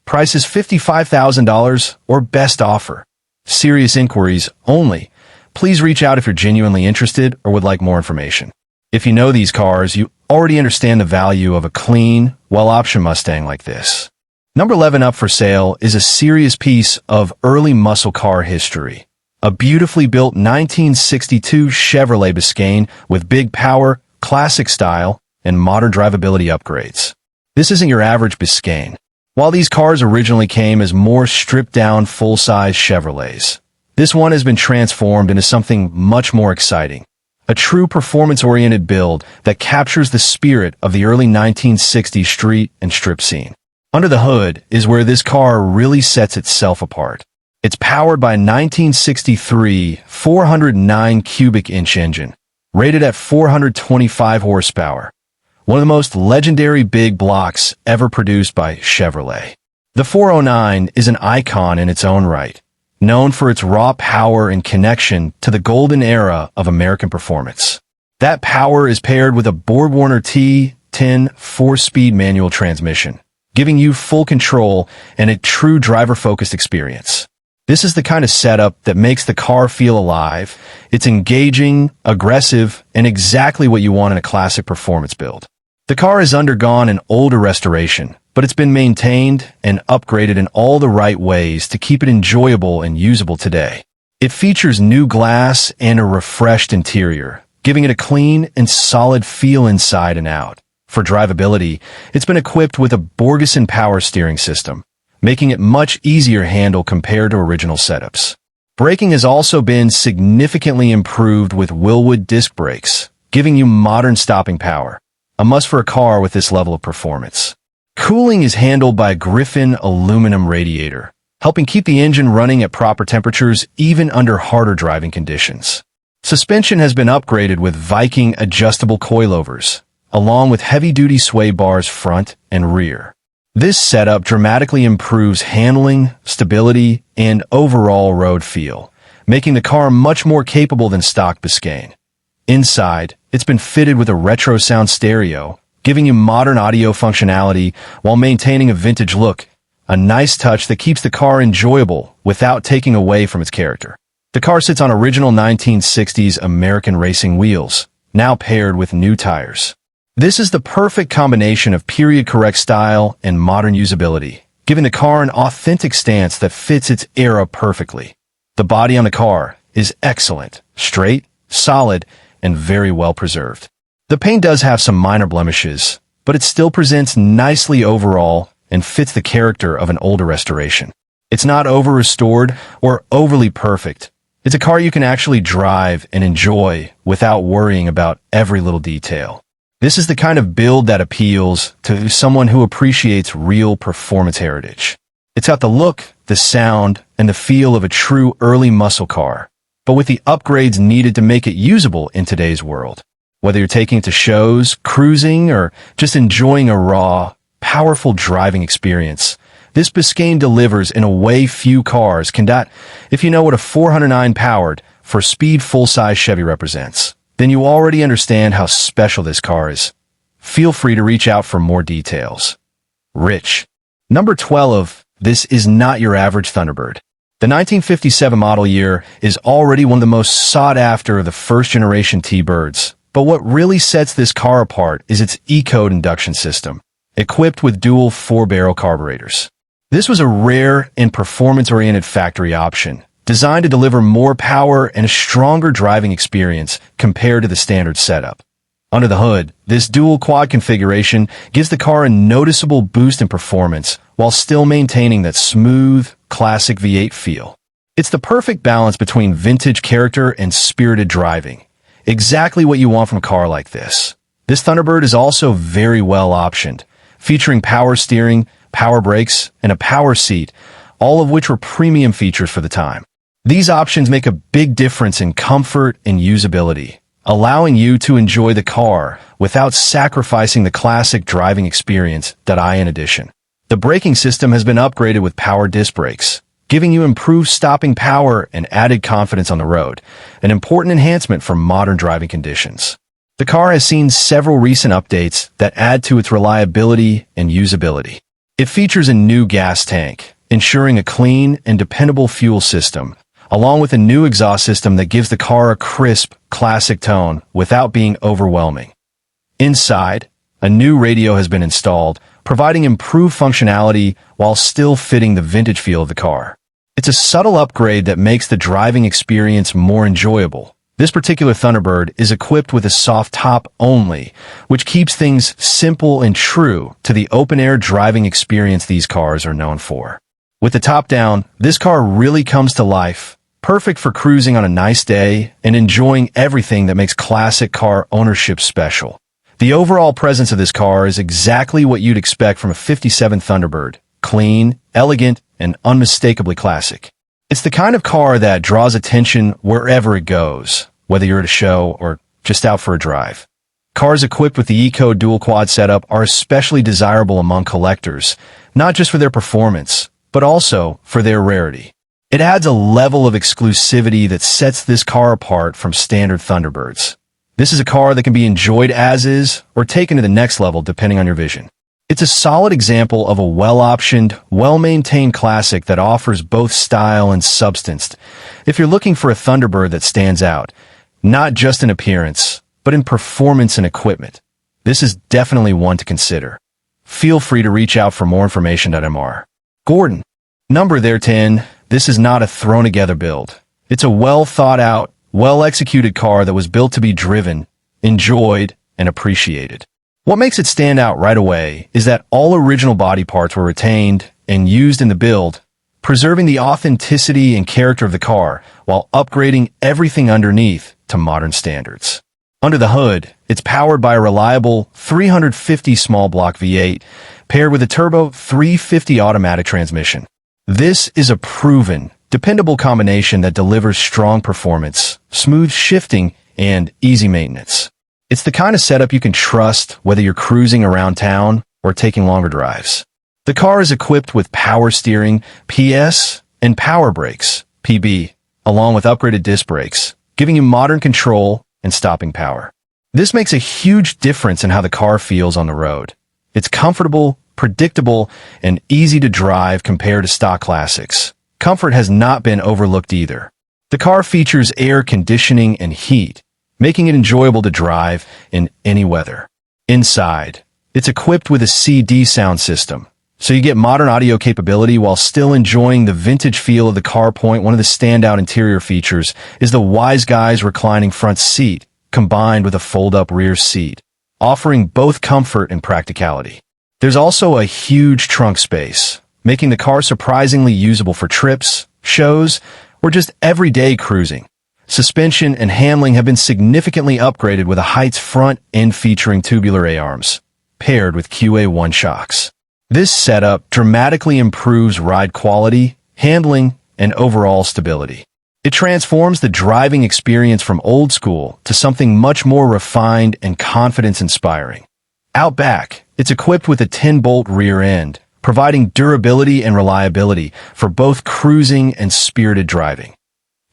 Price is $55,000 or best offer. Serious inquiries only. Please reach out if you're genuinely interested or would like more information. If you know these cars, you already understand the value of a clean, well-optioned Mustang like this. Number 11 up for sale is a serious piece of early muscle car history. A beautifully built 1962 Chevrolet Biscayne with big power, classic style, and modern drivability upgrades. This isn't your average Biscayne. While these cars originally came as more stripped-down full-size Chevrolets, this one has been transformed into something much more exciting. A true performance-oriented build that captures the spirit of the early 1960s street and strip scene. Under the hood is where this car really sets itself apart. It's powered by a 1963 409 cubic inch engine, rated at 425 horsepower, one of the most legendary big blocks ever produced by Chevrolet. The 409 is an icon in its own right, known for its raw power and connection to the golden era of American performance. That power is paired with a BorgWarner T10 4-speed manual transmission, giving you full control and a true driver-focused experience. This is the kind of setup that makes the car feel alive. It's engaging, aggressive, and exactly what you want in a classic performance build. The car has undergone an older restoration, but it's been maintained and upgraded in all the right ways to keep it enjoyable and usable today. It features new glass and a refreshed interior, giving it a clean and solid feel inside and out. For drivability, it's been equipped with a Borgeson power steering system, making it much easier to handle compared to original setups. Braking has also been significantly improved with Wilwood disc brakes, giving you modern stopping power, a must for a car with this level of performance. Cooling is handled by a Griffin aluminum radiator, helping keep the engine running at proper temperatures even under harder driving conditions. Suspension has been upgraded with Viking adjustable coilovers, along with heavy-duty sway bars front and rear. This setup dramatically improves handling, stability, and overall road feel, making the car much more capable than stock Biscayne. Inside, it's been fitted with a retro sound stereo, giving you modern audio functionality while maintaining a vintage look, a nice touch that keeps the car enjoyable without taking away from its character. The car sits on original 1960s American racing wheels, now paired with new tires. This is the perfect combination of period-correct style and modern usability, giving the car an authentic stance that fits its era perfectly. The body on the car is excellent, straight, solid, and very well preserved. The paint does have some minor blemishes, but it still presents nicely overall and fits the character of an older restoration. It's not over-restored or overly perfect. It's a car you can actually drive and enjoy without worrying about every little detail. This is the kind of build that appeals to someone who appreciates real performance heritage. It's got the look, the sound, and the feel of a true early muscle car, but with the upgrades needed to make it usable in today's world. Whether you're taking it to shows, cruising, or just enjoying a raw, powerful driving experience, this Biscayne delivers in a way few cars can. If you know what a 409 powered for speed full-size Chevy represents, then you already understand how special this car is. Feel free to reach out for more details. Rich. Number 12. This is not your average Thunderbird. The 1957 model year is already one of the most sought after of the first-generation T-Birds, but what really sets this car apart is its E-Code induction system, equipped with dual 4-barrel carburetors. This was a rare and performance-oriented factory option, designed to deliver more power and a stronger driving experience compared to the standard setup. Under the hood, this dual quad configuration gives the car a noticeable boost in performance while still maintaining that smooth, classic V8 feel. It's the perfect balance between vintage character and spirited driving. Exactly what you want from a car like this. This Thunderbird is also very well optioned, featuring power steering, power brakes, and a power seat, all of which were premium features for the time. These options make a big difference in comfort and usability, allowing you to enjoy the car without sacrificing the classic driving experience that in addition. The braking system has been upgraded with power disc brakes, giving you improved stopping power and added confidence on the road, an important enhancement for modern driving conditions. The car has seen several recent updates that add to its reliability and usability. It features a new gas tank, ensuring a clean and dependable fuel system, along with a new exhaust system that gives the car a crisp, classic tone without being overwhelming. Inside, a new radio has been installed, providing improved functionality while still fitting the vintage feel of the car. It's a subtle upgrade that makes the driving experience more enjoyable. This particular Thunderbird is equipped with a soft top only, which keeps things simple and true to the open-air driving experience these cars are known for. With the top down, this car really comes to life, perfect for cruising on a nice day and enjoying everything that makes classic car ownership special. The overall presence of this car is exactly what you'd expect from a 57 Thunderbird, clean, elegant, and unmistakably classic. It's the kind of car that draws attention wherever it goes, whether you're at a show or just out for a drive. Cars equipped with the E-Code dual quad setup are especially desirable among collectors, not just for their performance, but also for their rarity. It adds a level of exclusivity that sets this car apart from standard Thunderbirds. This is a car that can be enjoyed as is or taken to the next level depending on your vision. It's a solid example of a well-optioned, well-maintained classic that offers both style and substance. If you're looking for a Thunderbird that stands out, not just in appearance, but in performance and equipment, this is definitely one to consider. Feel free to reach out for more information at Mr. Gordon. Number 10. This is not a thrown-together build. It's a well-thought-out, well-executed car that was built to be driven, enjoyed, and appreciated. What makes it stand out right away is that all original body parts were retained and used in the build, preserving the authenticity and character of the car while upgrading everything underneath to modern standards. Under the hood, it's powered by a reliable 350 small block V8 paired with a turbo 350 automatic transmission. This is a proven dependable combination that delivers strong performance, smooth shifting, and easy maintenance. It's the kind of setup you can trust whether you're cruising around town or taking longer drives. The car is equipped with power steering, PS, and power brakes, PB, along with upgraded disc brakes, giving you modern control and stopping power. This makes a huge difference in how the car feels on the road. It's comfortable, predictable, and easy to drive compared to stock classics. Comfort has not been overlooked either. The car features air conditioning and heat, making it enjoyable to drive in any weather. Inside, it's equipped with a CD sound system, so you get modern audio capability while still enjoying the vintage feel of the car. One of the standout interior features is the Wise Guys reclining front seat, combined with a fold-up rear seat, offering both comfort and practicality. There's also a huge trunk space, making the car surprisingly usable for trips, shows, or just everyday cruising. Suspension and handling have been significantly upgraded with a Heights front end featuring tubular A-arms, paired with QA1 shocks. This setup dramatically improves ride quality, handling, and overall stability. It transforms the driving experience from old school to something much more refined and confidence-inspiring. Out back, it's equipped with a 10-bolt rear end, providing durability and reliability for both cruising and spirited driving.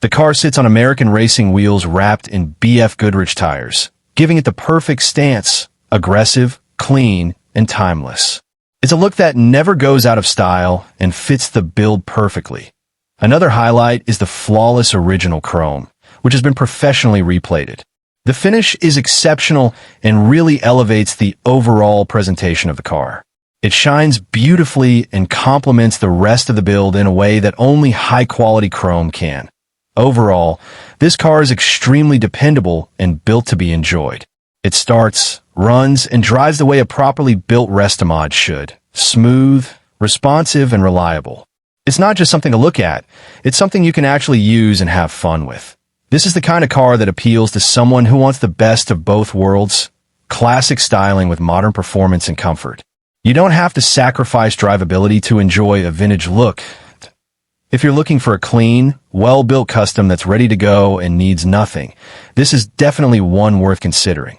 The car sits on American racing wheels wrapped in BF Goodrich tires, giving it the perfect stance, aggressive, clean, and timeless. It's a look that never goes out of style and fits the build perfectly. Another highlight is the flawless original chrome, which has been professionally replated. The finish is exceptional and really elevates the overall presentation of the car. It shines beautifully and complements the rest of the build in a way that only high-quality chrome can. Overall, this car is extremely dependable and built to be enjoyed. It starts, runs, and drives the way a properly built Reseda should. Smooth, responsive, and reliable. It's not just something to look at, it's something you can actually use and have fun with. This is the kind of car that appeals to someone who wants the best of both worlds, classic styling with modern performance and comfort. You don't have to sacrifice drivability to enjoy a vintage look. If you're looking for a clean, well-built custom that's ready to go and needs nothing, this is definitely one worth considering.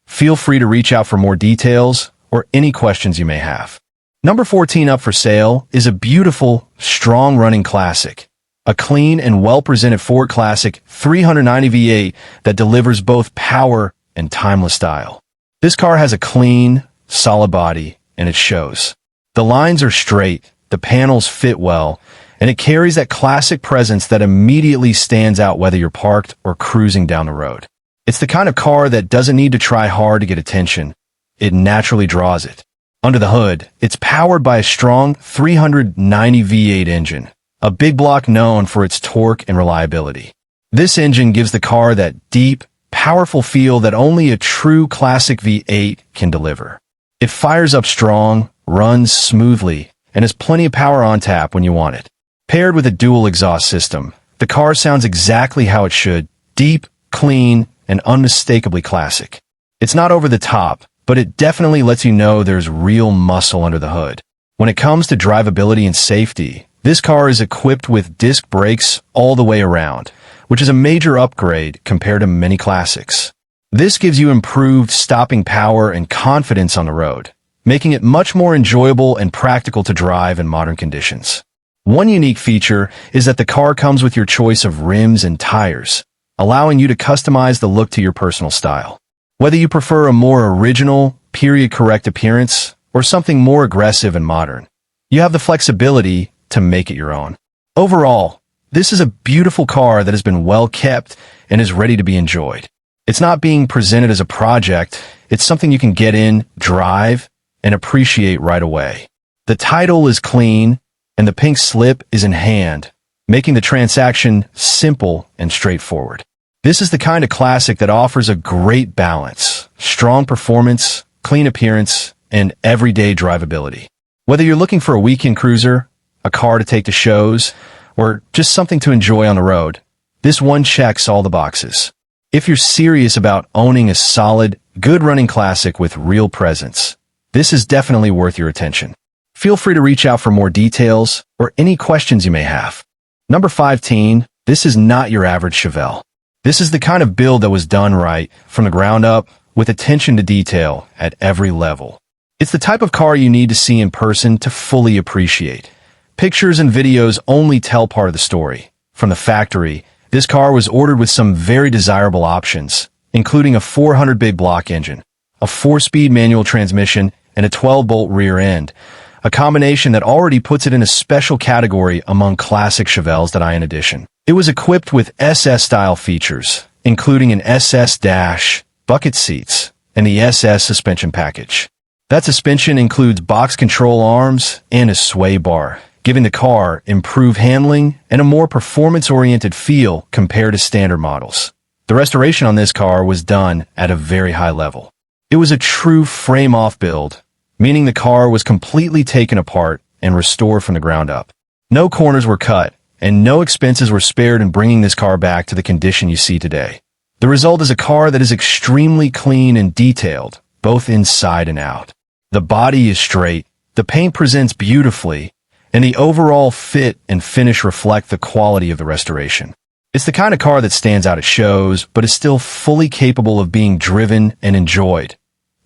Feel free to reach out for more details or any questions you may have. Number 14 up for sale is a beautiful, strong-running classic. A clean and well-presented Ford Classic 390 V8 that delivers both power and timeless style. This car has a clean, solid body, and it shows. The lines are straight, the panels fit well, and it carries that classic presence that immediately stands out whether you're parked or cruising down the road. It's the kind of car that doesn't need to try hard to get attention. It naturally draws it. Under the hood, it's powered by a strong 390 V8 engine, a big block known for its torque and reliability. This engine gives the car that deep, powerful feel that only a true classic V8 can deliver. It fires up strong, runs smoothly, and has plenty of power on tap when you want it. Paired with a dual exhaust system, the car sounds exactly how it should, deep, clean, and unmistakably classic. It's not over the top, but it definitely lets you know there's real muscle under the hood. When it comes to drivability and safety, this car is equipped with disc brakes all the way around, which is a major upgrade compared to many classics. This gives you improved stopping power and confidence on the road, making it much more enjoyable and practical to drive in modern conditions. One unique feature is that the car comes with your choice of rims and tires, allowing you to customize the look to your personal style. Whether you prefer a more original, period-correct appearance or something more aggressive and modern, you have the flexibility to make it your own. Overall, this is a beautiful car that has been well kept and is ready to be enjoyed. It's not being presented as a project, it's something you can get in, drive, and appreciate right away. The title is clean, and the pink slip is in hand, making the transaction simple and straightforward. This is the kind of classic that offers a great balance, strong performance, clean appearance, and everyday drivability. Whether you're looking for a weekend cruiser, a car to take to shows, or just something to enjoy on the road, this one checks all the boxes. If you're serious about owning a solid, good-running classic with real presence, this is definitely worth your attention. Feel free to reach out for more details or any questions you may have. Number 15, this is not your average Chevelle. This is the kind of build that was done right, from the ground up, with attention to detail at every level. It's the type of car you need to see in person to fully appreciate. Pictures and videos only tell part of the story. From the factory, this car was ordered with some very desirable options, including a 400 big block engine, a 4-speed manual transmission, and a 12-bolt rear end, a combination that already puts it in a special category among classic Chevelles that in addition. It was equipped with SS-style features, including an SS dash, bucket seats, and the SS suspension package. That suspension includes box control arms and a sway bar, giving the car improved handling and a more performance-oriented feel compared to standard models. The restoration on this car was done at a very high level. It was a true frame-off build, meaning the car was completely taken apart and restored from the ground up. No corners were cut, and no expenses were spared in bringing this car back to the condition you see today. The result is a car that is extremely clean and detailed, both inside and out. The body is straight, the paint presents beautifully, and the overall fit and finish reflect the quality of the restoration. It's the kind of car that stands out at shows, but is still fully capable of being driven and enjoyed.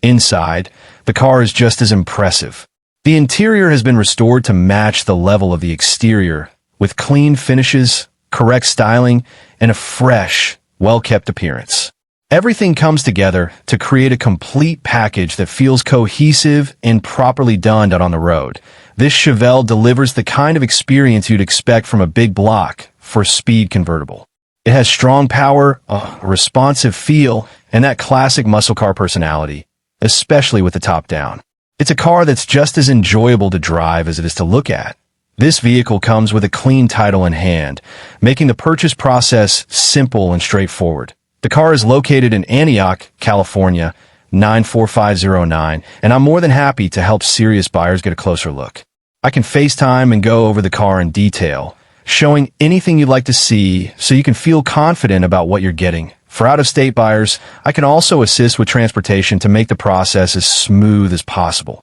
Inside, the car is just as impressive. The interior has been restored to match the level of the exterior, with clean finishes, correct styling, and a fresh, well-kept appearance. Everything comes together to create a complete package that feels cohesive and properly done out on the road. This Chevelle delivers the kind of experience you'd expect from a big block for speed convertible. It has strong power, a responsive feel, and that classic muscle car personality, especially with the top down. It's a car that's just as enjoyable to drive as it is to look at. This vehicle comes with a clean title in hand, making the purchase process simple and straightforward. The car is located in Antioch, California, 94509, and I'm more than happy to help serious buyers get a closer look. I can FaceTime and go over the car in detail, showing anything you'd like to see so you can feel confident about what you're getting. For out-of-state buyers, I can also assist with transportation to make the process as smooth as possible.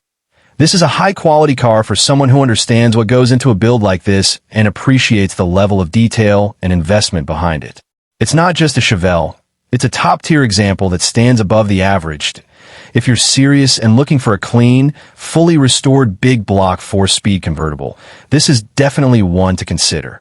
This is a high-quality car for someone who understands what goes into a build like this and appreciates the level of detail and investment behind it. It's not just a Chevelle. It's a top-tier example that stands above the average. If you're serious and looking for a clean, fully restored big block 4-speed convertible, this is definitely one to consider.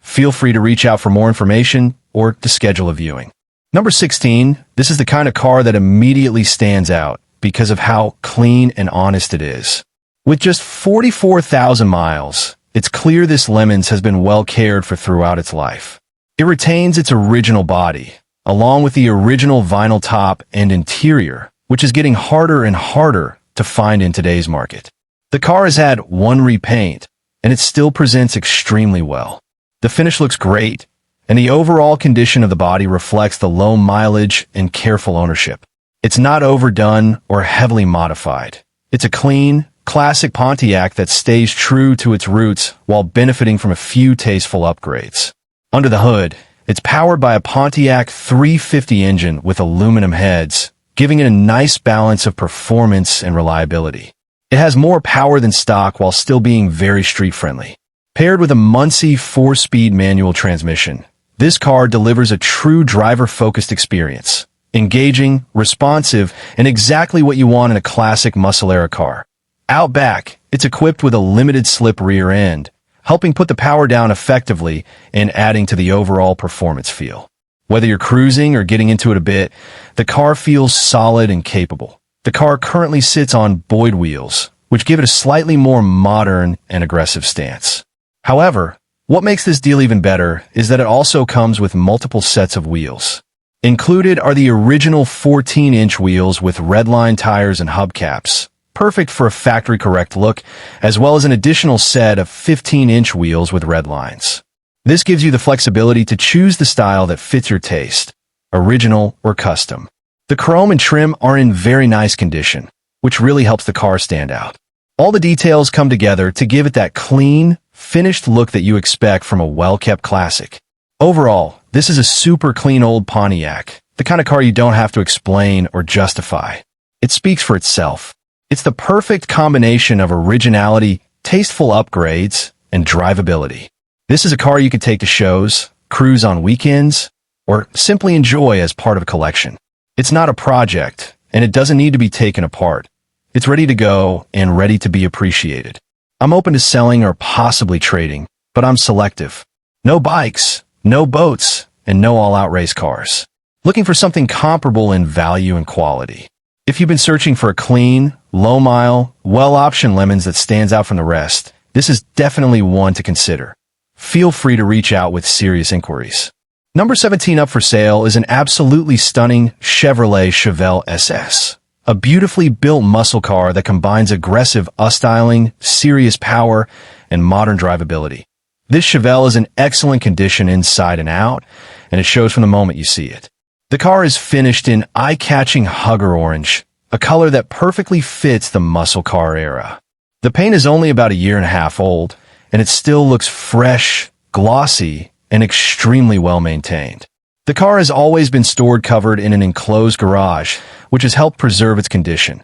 Feel free to reach out for more information or to schedule a viewing. Number 16, this is the kind of car that immediately stands out because of how clean and honest it is. With just 44,000 miles, it's clear this Lemons has been well cared for throughout its life. It retains its original body, along with the original vinyl top and interior, which is getting harder and harder to find in today's market. The car has had one repaint, and it still presents extremely well. The finish looks great, and the overall condition of the body reflects the low mileage and careful ownership. It's not overdone or heavily modified. It's a clean, classic Pontiac that stays true to its roots while benefiting from a few tasteful upgrades. Under the hood, it's powered by a Pontiac 350 engine with aluminum heads, giving it a nice balance of performance and reliability. It has more power than stock while still being very street-friendly. Paired with a Muncie 4-speed manual transmission, this car delivers a true driver-focused experience. Engaging, responsive, and exactly what you want in a classic muscle-era car. Out back, it's equipped with a limited-slip rear end, helping put the power down effectively and adding to the overall performance feel. Whether you're cruising or getting into it a bit, the car feels solid and capable. The car currently sits on Boyd wheels, which give it a slightly more modern and aggressive stance. However, what makes this deal even better is that it also comes with multiple sets of wheels. Included are the original 14-inch wheels with redline tires and hubcaps, perfect for a factory-correct look, as well as an additional set of 15-inch wheels with red lines. This gives you the flexibility to choose the style that fits your taste, original or custom. The chrome and trim are in very nice condition, which really helps the car stand out. All the details come together to give it that clean, finished look that you expect from a well-kept classic. Overall, this is a super clean old Pontiac, the kind of car you don't have to explain or justify. It speaks for itself. It's the perfect combination of originality, tasteful upgrades, and drivability. This is a car you could take to shows, cruise on weekends, or simply enjoy as part of a collection. It's not a project, and it doesn't need to be taken apart. It's ready to go and ready to be appreciated. I'm open to selling or possibly trading, but I'm selective. No bikes, no boats, and no all-out race cars. Looking for something comparable in value and quality. If you've been searching for a clean, low-mile, well-optioned lemons that stands out from the rest, this is definitely one to consider. Feel free to reach out with serious inquiries. Number 17 up for sale is an absolutely stunning Chevrolet Chevelle SS. A beautifully built muscle car that combines aggressive styling, serious power, and modern drivability. This Chevelle is in excellent condition inside and out, and it shows from the moment you see it. The car is finished in eye-catching hugger orange, a color that perfectly fits the muscle car era. The paint is only about a year and a half old, and it still looks fresh, glossy, and extremely well maintained. The car has always been stored covered in an enclosed garage, which has helped preserve its condition.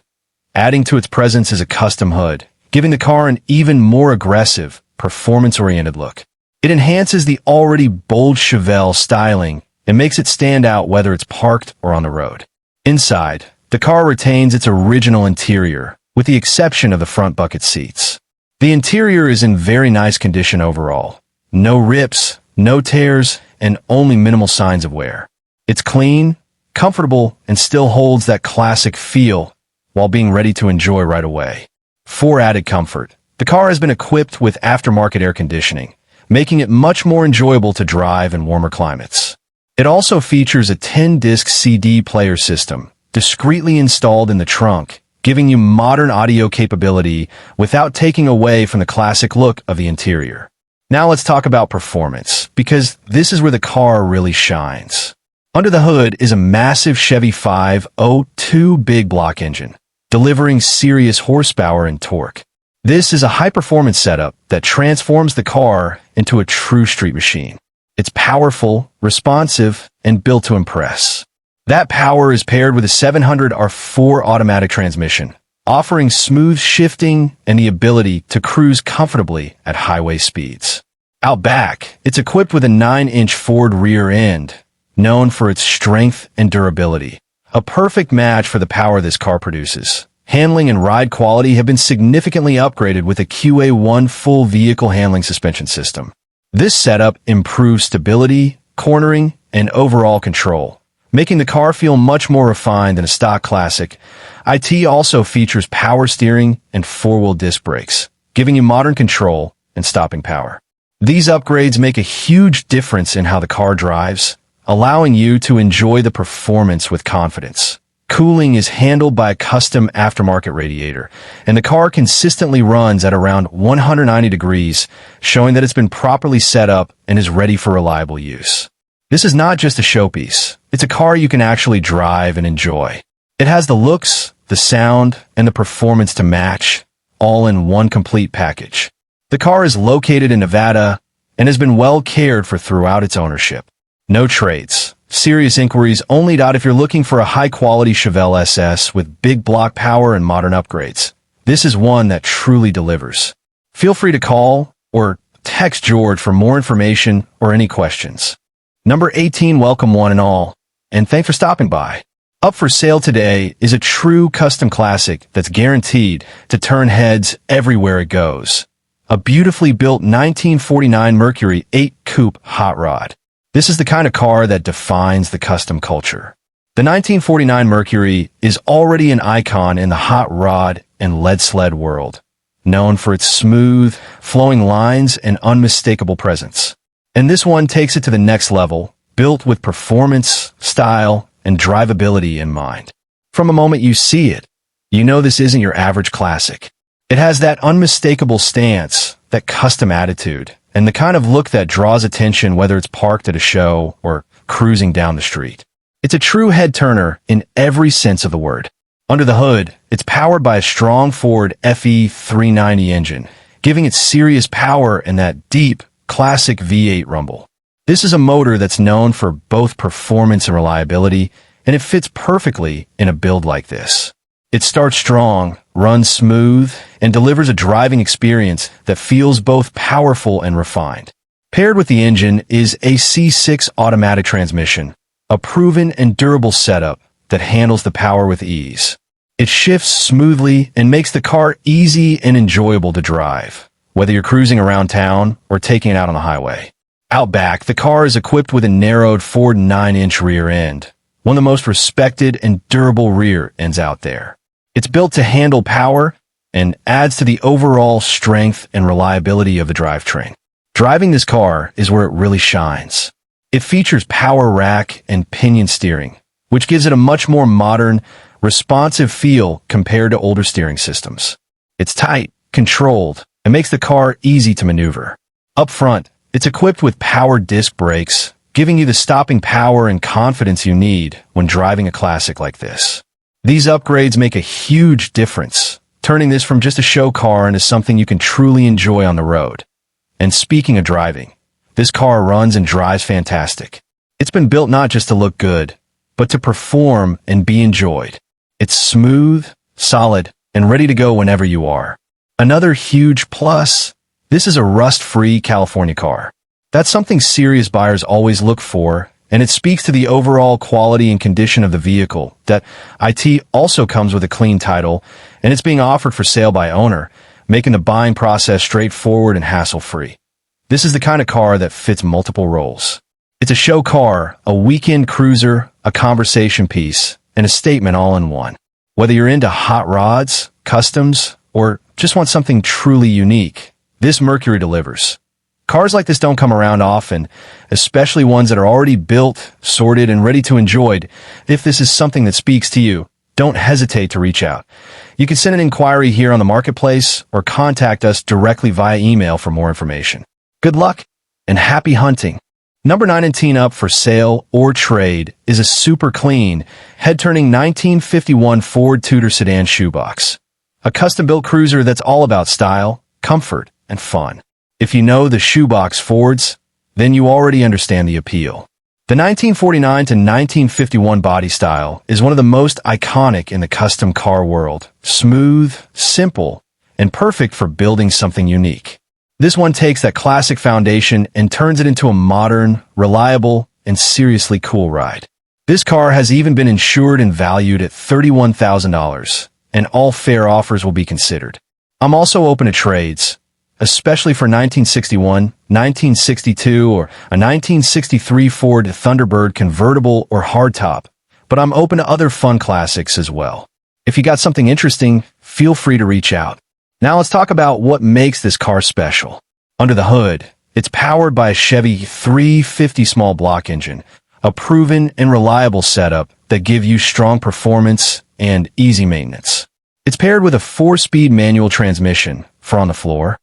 Adding to its presence is a custom hood, giving the car an even more aggressive, performance-oriented look. It enhances the already bold Chevelle styling and makes it stand out whether it's parked or on the road. Inside, the car retains its original interior, with the exception of the front bucket seats. The interior is in very nice condition overall. No rips, no tears, and only minimal signs of wear. It's clean, comfortable, and still holds that classic feel while being ready to enjoy right away. For added comfort, the car has been equipped with aftermarket air conditioning, making it much more enjoyable to drive in warmer climates. It also features a 10-disc CD player system, discreetly installed in the trunk, giving you modern audio capability without taking away from the classic look of the interior. Now let's talk about performance, because this is where the car really shines. Under the hood is a massive Chevy 502 big block engine, delivering serious horsepower and torque. This is a high-performance setup that transforms the car into a true street machine. It's powerful, responsive, and built to impress. That power is paired with a 700R4 automatic transmission, offering smooth shifting and the ability to cruise comfortably at highway speeds. Out back, it's equipped with a 9-inch Ford rear end, known for its strength and durability. A perfect match for the power this car produces. Handling and ride quality have been significantly upgraded with a QA1 full vehicle handling suspension system. This setup improves stability, cornering, and overall control, making the car feel much more refined than a stock classic. IT also features power steering and 4-wheel disc brakes, giving you modern control and stopping power. These upgrades make a huge difference in how the car drives, allowing you to enjoy the performance with confidence. Cooling is handled by a custom aftermarket radiator, and the car consistently runs at around 190 degrees, showing that it's been properly set up and is ready for reliable use. This is not just a showpiece. It's a car you can actually drive and enjoy. It has the looks, the sound, and the performance to match, all in one complete package. The car is located in Nevada and has been well cared for throughout its ownership. No trades. Serious inquiries only. If you're looking for a high-quality Chevelle SS with big block power and modern upgrades, this is one that truly delivers. Feel free to call or text George for more information or any questions. Number 18, welcome one and all, and thanks for stopping by. Up for sale today is a true custom classic that's guaranteed to turn heads everywhere it goes. A beautifully built 1949 Mercury 8 Coupe hot rod. This is the kind of car that defines the custom culture. The 1949 Mercury is already an icon in the hot rod and lead sled world, known for its smooth, flowing lines and unmistakable presence. And this one takes it to the next level, built with performance, style, and drivability in mind. From the moment you see it, you know this isn't your average classic. It has that unmistakable stance, that custom attitude, and the kind of look that draws attention whether it's parked at a show or cruising down the street. It's a true head-turner in every sense of the word. Under the hood, it's powered by a strong Ford FE390 engine, giving it serious power and that deep, classic V8 rumble. This is a motor that's known for both performance and reliability, and it fits perfectly in a build like this. It starts strong, runs smooth, and delivers a driving experience that feels both powerful and refined. Paired with the engine is a C6 automatic transmission, a proven and durable setup that handles the power with ease. It shifts smoothly and makes the car easy and enjoyable to drive, whether you're cruising around town or taking it out on the highway. Out back, the car is equipped with a narrowed Ford 9-inch rear end, one of the most respected and durable rear ends out there. It's built to handle power and adds to the overall strength and reliability of the drivetrain. Driving this car is where it really shines. It features power rack and pinion steering, which gives it a much more modern, responsive feel compared to older steering systems. It's tight, controlled, and makes the car easy to maneuver. Up front, it's equipped with power disc brakes, giving you the stopping power and confidence you need when driving a classic like this. These upgrades make a huge difference, turning this from just a show car into something you can truly enjoy on the road. And speaking of driving, this car runs and drives fantastic. It's been built not just to look good, but to perform and be enjoyed. It's smooth, solid, and ready to go whenever you are. Another huge plus, this is a rust-free California car. That's something serious buyers always look for, and it speaks to the overall quality and condition of the vehicle. That IT also comes with a clean title, and it's being offered for sale by owner, making the buying process straightforward and hassle-free. This is the kind of car that fits multiple roles. It's a show car, a weekend cruiser, a conversation piece, and a statement all in one. Whether you're into hot rods, customs, or just want something truly unique, this Mercury delivers. Cars like this don't come around often, especially ones that are already built, sorted, and ready to enjoyed. If this is something that speaks to you, don't hesitate to reach out. You can send an inquiry here on the marketplace or contact us directly via email for more information. Good luck and happy hunting. Number 19 up for sale or trade is a super clean, head-turning 1951 Ford Tudor sedan shoebox. A custom-built cruiser that's all about style, comfort, and fun. If you know the shoebox Fords, then you already understand the appeal. The 1949 to 1951 body style is one of the most iconic in the custom car world. Smooth, simple, and perfect for building something unique. This one takes that classic foundation and turns it into a modern, reliable, and seriously cool ride. This car has even been insured and valued at $31,000, and all fair offers will be considered. I'm also open to trades, especially for 1961, 1962, or a 1963 Ford Thunderbird convertible or hardtop, but I'm open to other fun classics as well. If you got something interesting, feel free to reach out. Now let's talk about what makes this car special. Under the hood, it's powered by a Shelby GT350 small block engine, a proven and reliable setup that gives you strong performance and easy maintenance. It's paired with a 4-speed manual transmission for on the floor,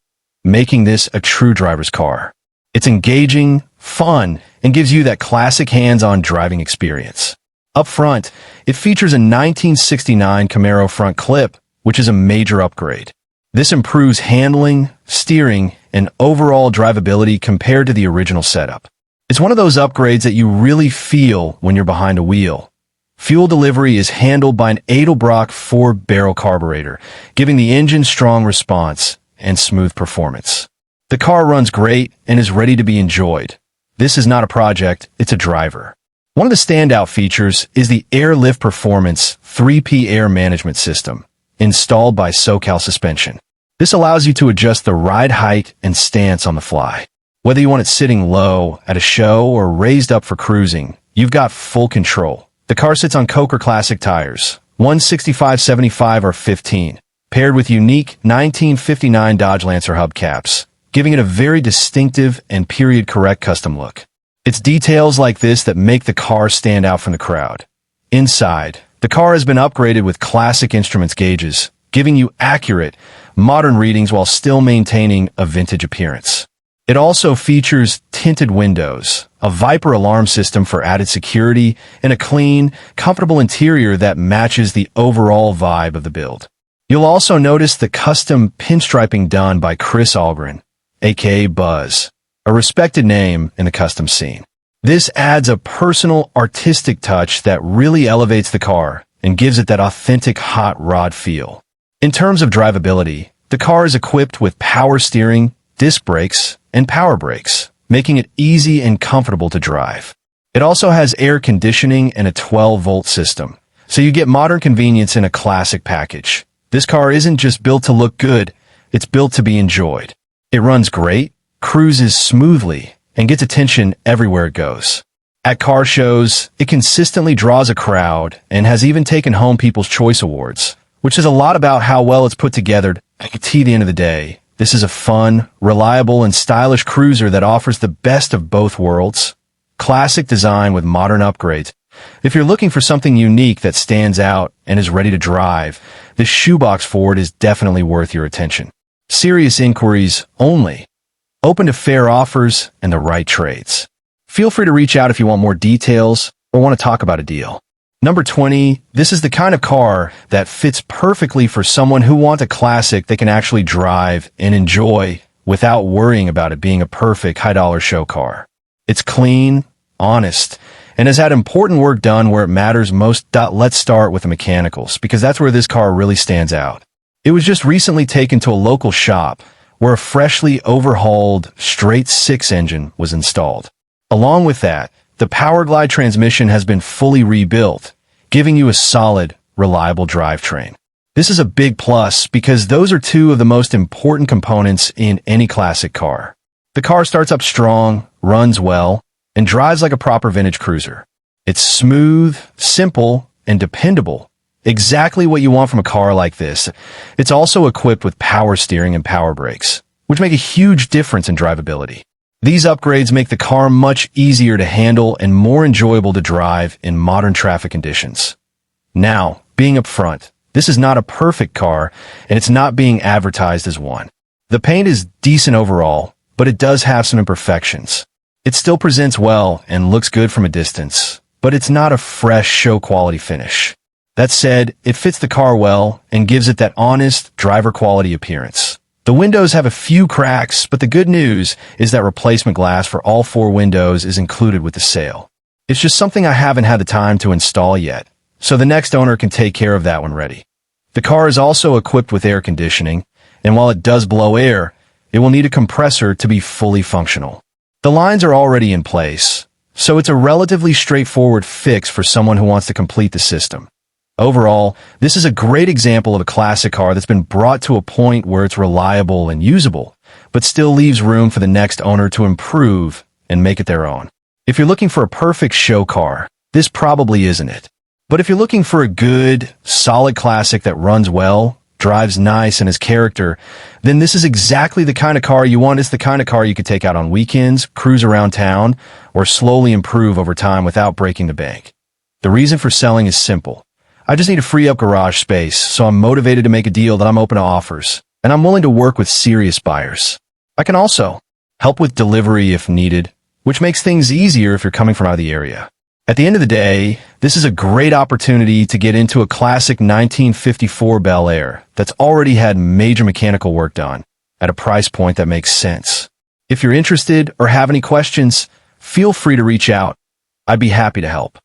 making this a true driver's car. It's engaging, fun, and gives you that classic hands-on driving experience. Up front, it features a 1969 Camaro front clip, which is a major upgrade. This improves handling, steering, and overall drivability compared to the original setup. It's one of those upgrades that you really feel when you're behind a wheel. Fuel delivery is handled by an Edelbrock 4-barrel carburetor, giving the engine strong response and smooth performance. The car runs great and is ready to be enjoyed. This is not a project, it's a driver. One of the standout features is the Airlift Performance 3P Air Management System, installed by SoCal Suspension. This allows you to adjust the ride height and stance on the fly. Whether you want it sitting low at a show or raised up for cruising, you've got full control. The car sits on Coker Classic tires, 165/75 or 15. Paired with unique 1959 Dodge Lancer hubcaps, giving it a very distinctive and period-correct custom look. It's details like this that make the car stand out from the crowd. Inside, the car has been upgraded with classic instruments gauges, giving you accurate, modern readings while still maintaining a vintage appearance. It also features tinted windows, a Viper alarm system for added security, and a clean, comfortable interior that matches the overall vibe of the build. You'll also notice the custom pinstriping done by Chris Algren, aka Buzz, a respected name in the custom scene. This adds a personal, artistic touch that really elevates the car and gives it that authentic hot rod feel. In terms of drivability, the car is equipped with power steering, disc brakes, and power brakes, making it easy and comfortable to drive. It also has air conditioning and a 12-volt system, so you get modern convenience in a classic package. This car isn't just built to look good, it's built to be enjoyed. It runs great, cruises smoothly, and gets attention everywhere it goes. At car shows, it consistently draws a crowd and has even taken home People's Choice Awards, which is a lot about how well it's put together. At the end of the day, this is a fun, reliable, and stylish cruiser that offers the best of both worlds. Classic design with modern upgrades. If you're looking for something unique that stands out and is ready to drive, this shoebox Ford is definitely worth your attention. Serious inquiries only. Open to fair offers and the right trades. Feel free to reach out if you want more details or want to talk about a deal. Number 20, this is the kind of car that fits perfectly for someone who wants a classic they can actually drive and enjoy without worrying about it being a perfect high-dollar show car. It's clean, honest, and has had important work done where it matters most. Let's start with the mechanicals, because that's where this car really stands out. It was just recently taken to a local shop where a freshly overhauled straight-six engine was installed. Along with that, the Powerglide transmission has been fully rebuilt, giving you a solid, reliable drivetrain. This is a big plus because those are two of the most important components in any classic car. The car starts up strong, runs well, and drives like a proper vintage cruiser. It's smooth, simple, and dependable. Exactly what you want from a car like this. It's also equipped with power steering and power brakes, which make a huge difference in drivability. These upgrades make the car much easier to handle and more enjoyable to drive in modern traffic conditions. Now, being upfront, this is not a perfect car, and it's not being advertised as one. The paint is decent overall, but it does have some imperfections. It still presents well and looks good from a distance, but it's not a fresh show-quality finish. That said, it fits the car well and gives it that honest, driver-quality appearance. The windows have a few cracks, but the good news is that replacement glass for all four windows is included with the sale. It's just something I haven't had the time to install yet, so the next owner can take care of that when ready. The car is also equipped with air conditioning, and while it does blow air, it will need a compressor to be fully functional. The lines are already in place, so it's a relatively straightforward fix for someone who wants to complete the system. Overall, this is a great example of a classic car that's been brought to a point where it's reliable and usable, but still leaves room for the next owner to improve and make it their own. If you're looking for a perfect show car, this probably isn't it. But if you're looking for a good, solid classic that runs well, drives nice, and has character, then this is exactly the kind of car you want. It's the kind of car you could take out on weekends, cruise around town, or slowly improve over time without breaking the bank. The reason for selling is simple. I just need to free up garage space, so I'm motivated to make a deal that I'm open to offers, and I'm willing to work with serious buyers. I can also help with delivery if needed, which makes things easier if you're coming from out of the area. At the end of the day, this is a great opportunity to get into a classic 1954 Bel Air that's already had major mechanical work done at a price point that makes sense. If you're interested or have any questions, feel free to reach out. I'd be happy to help.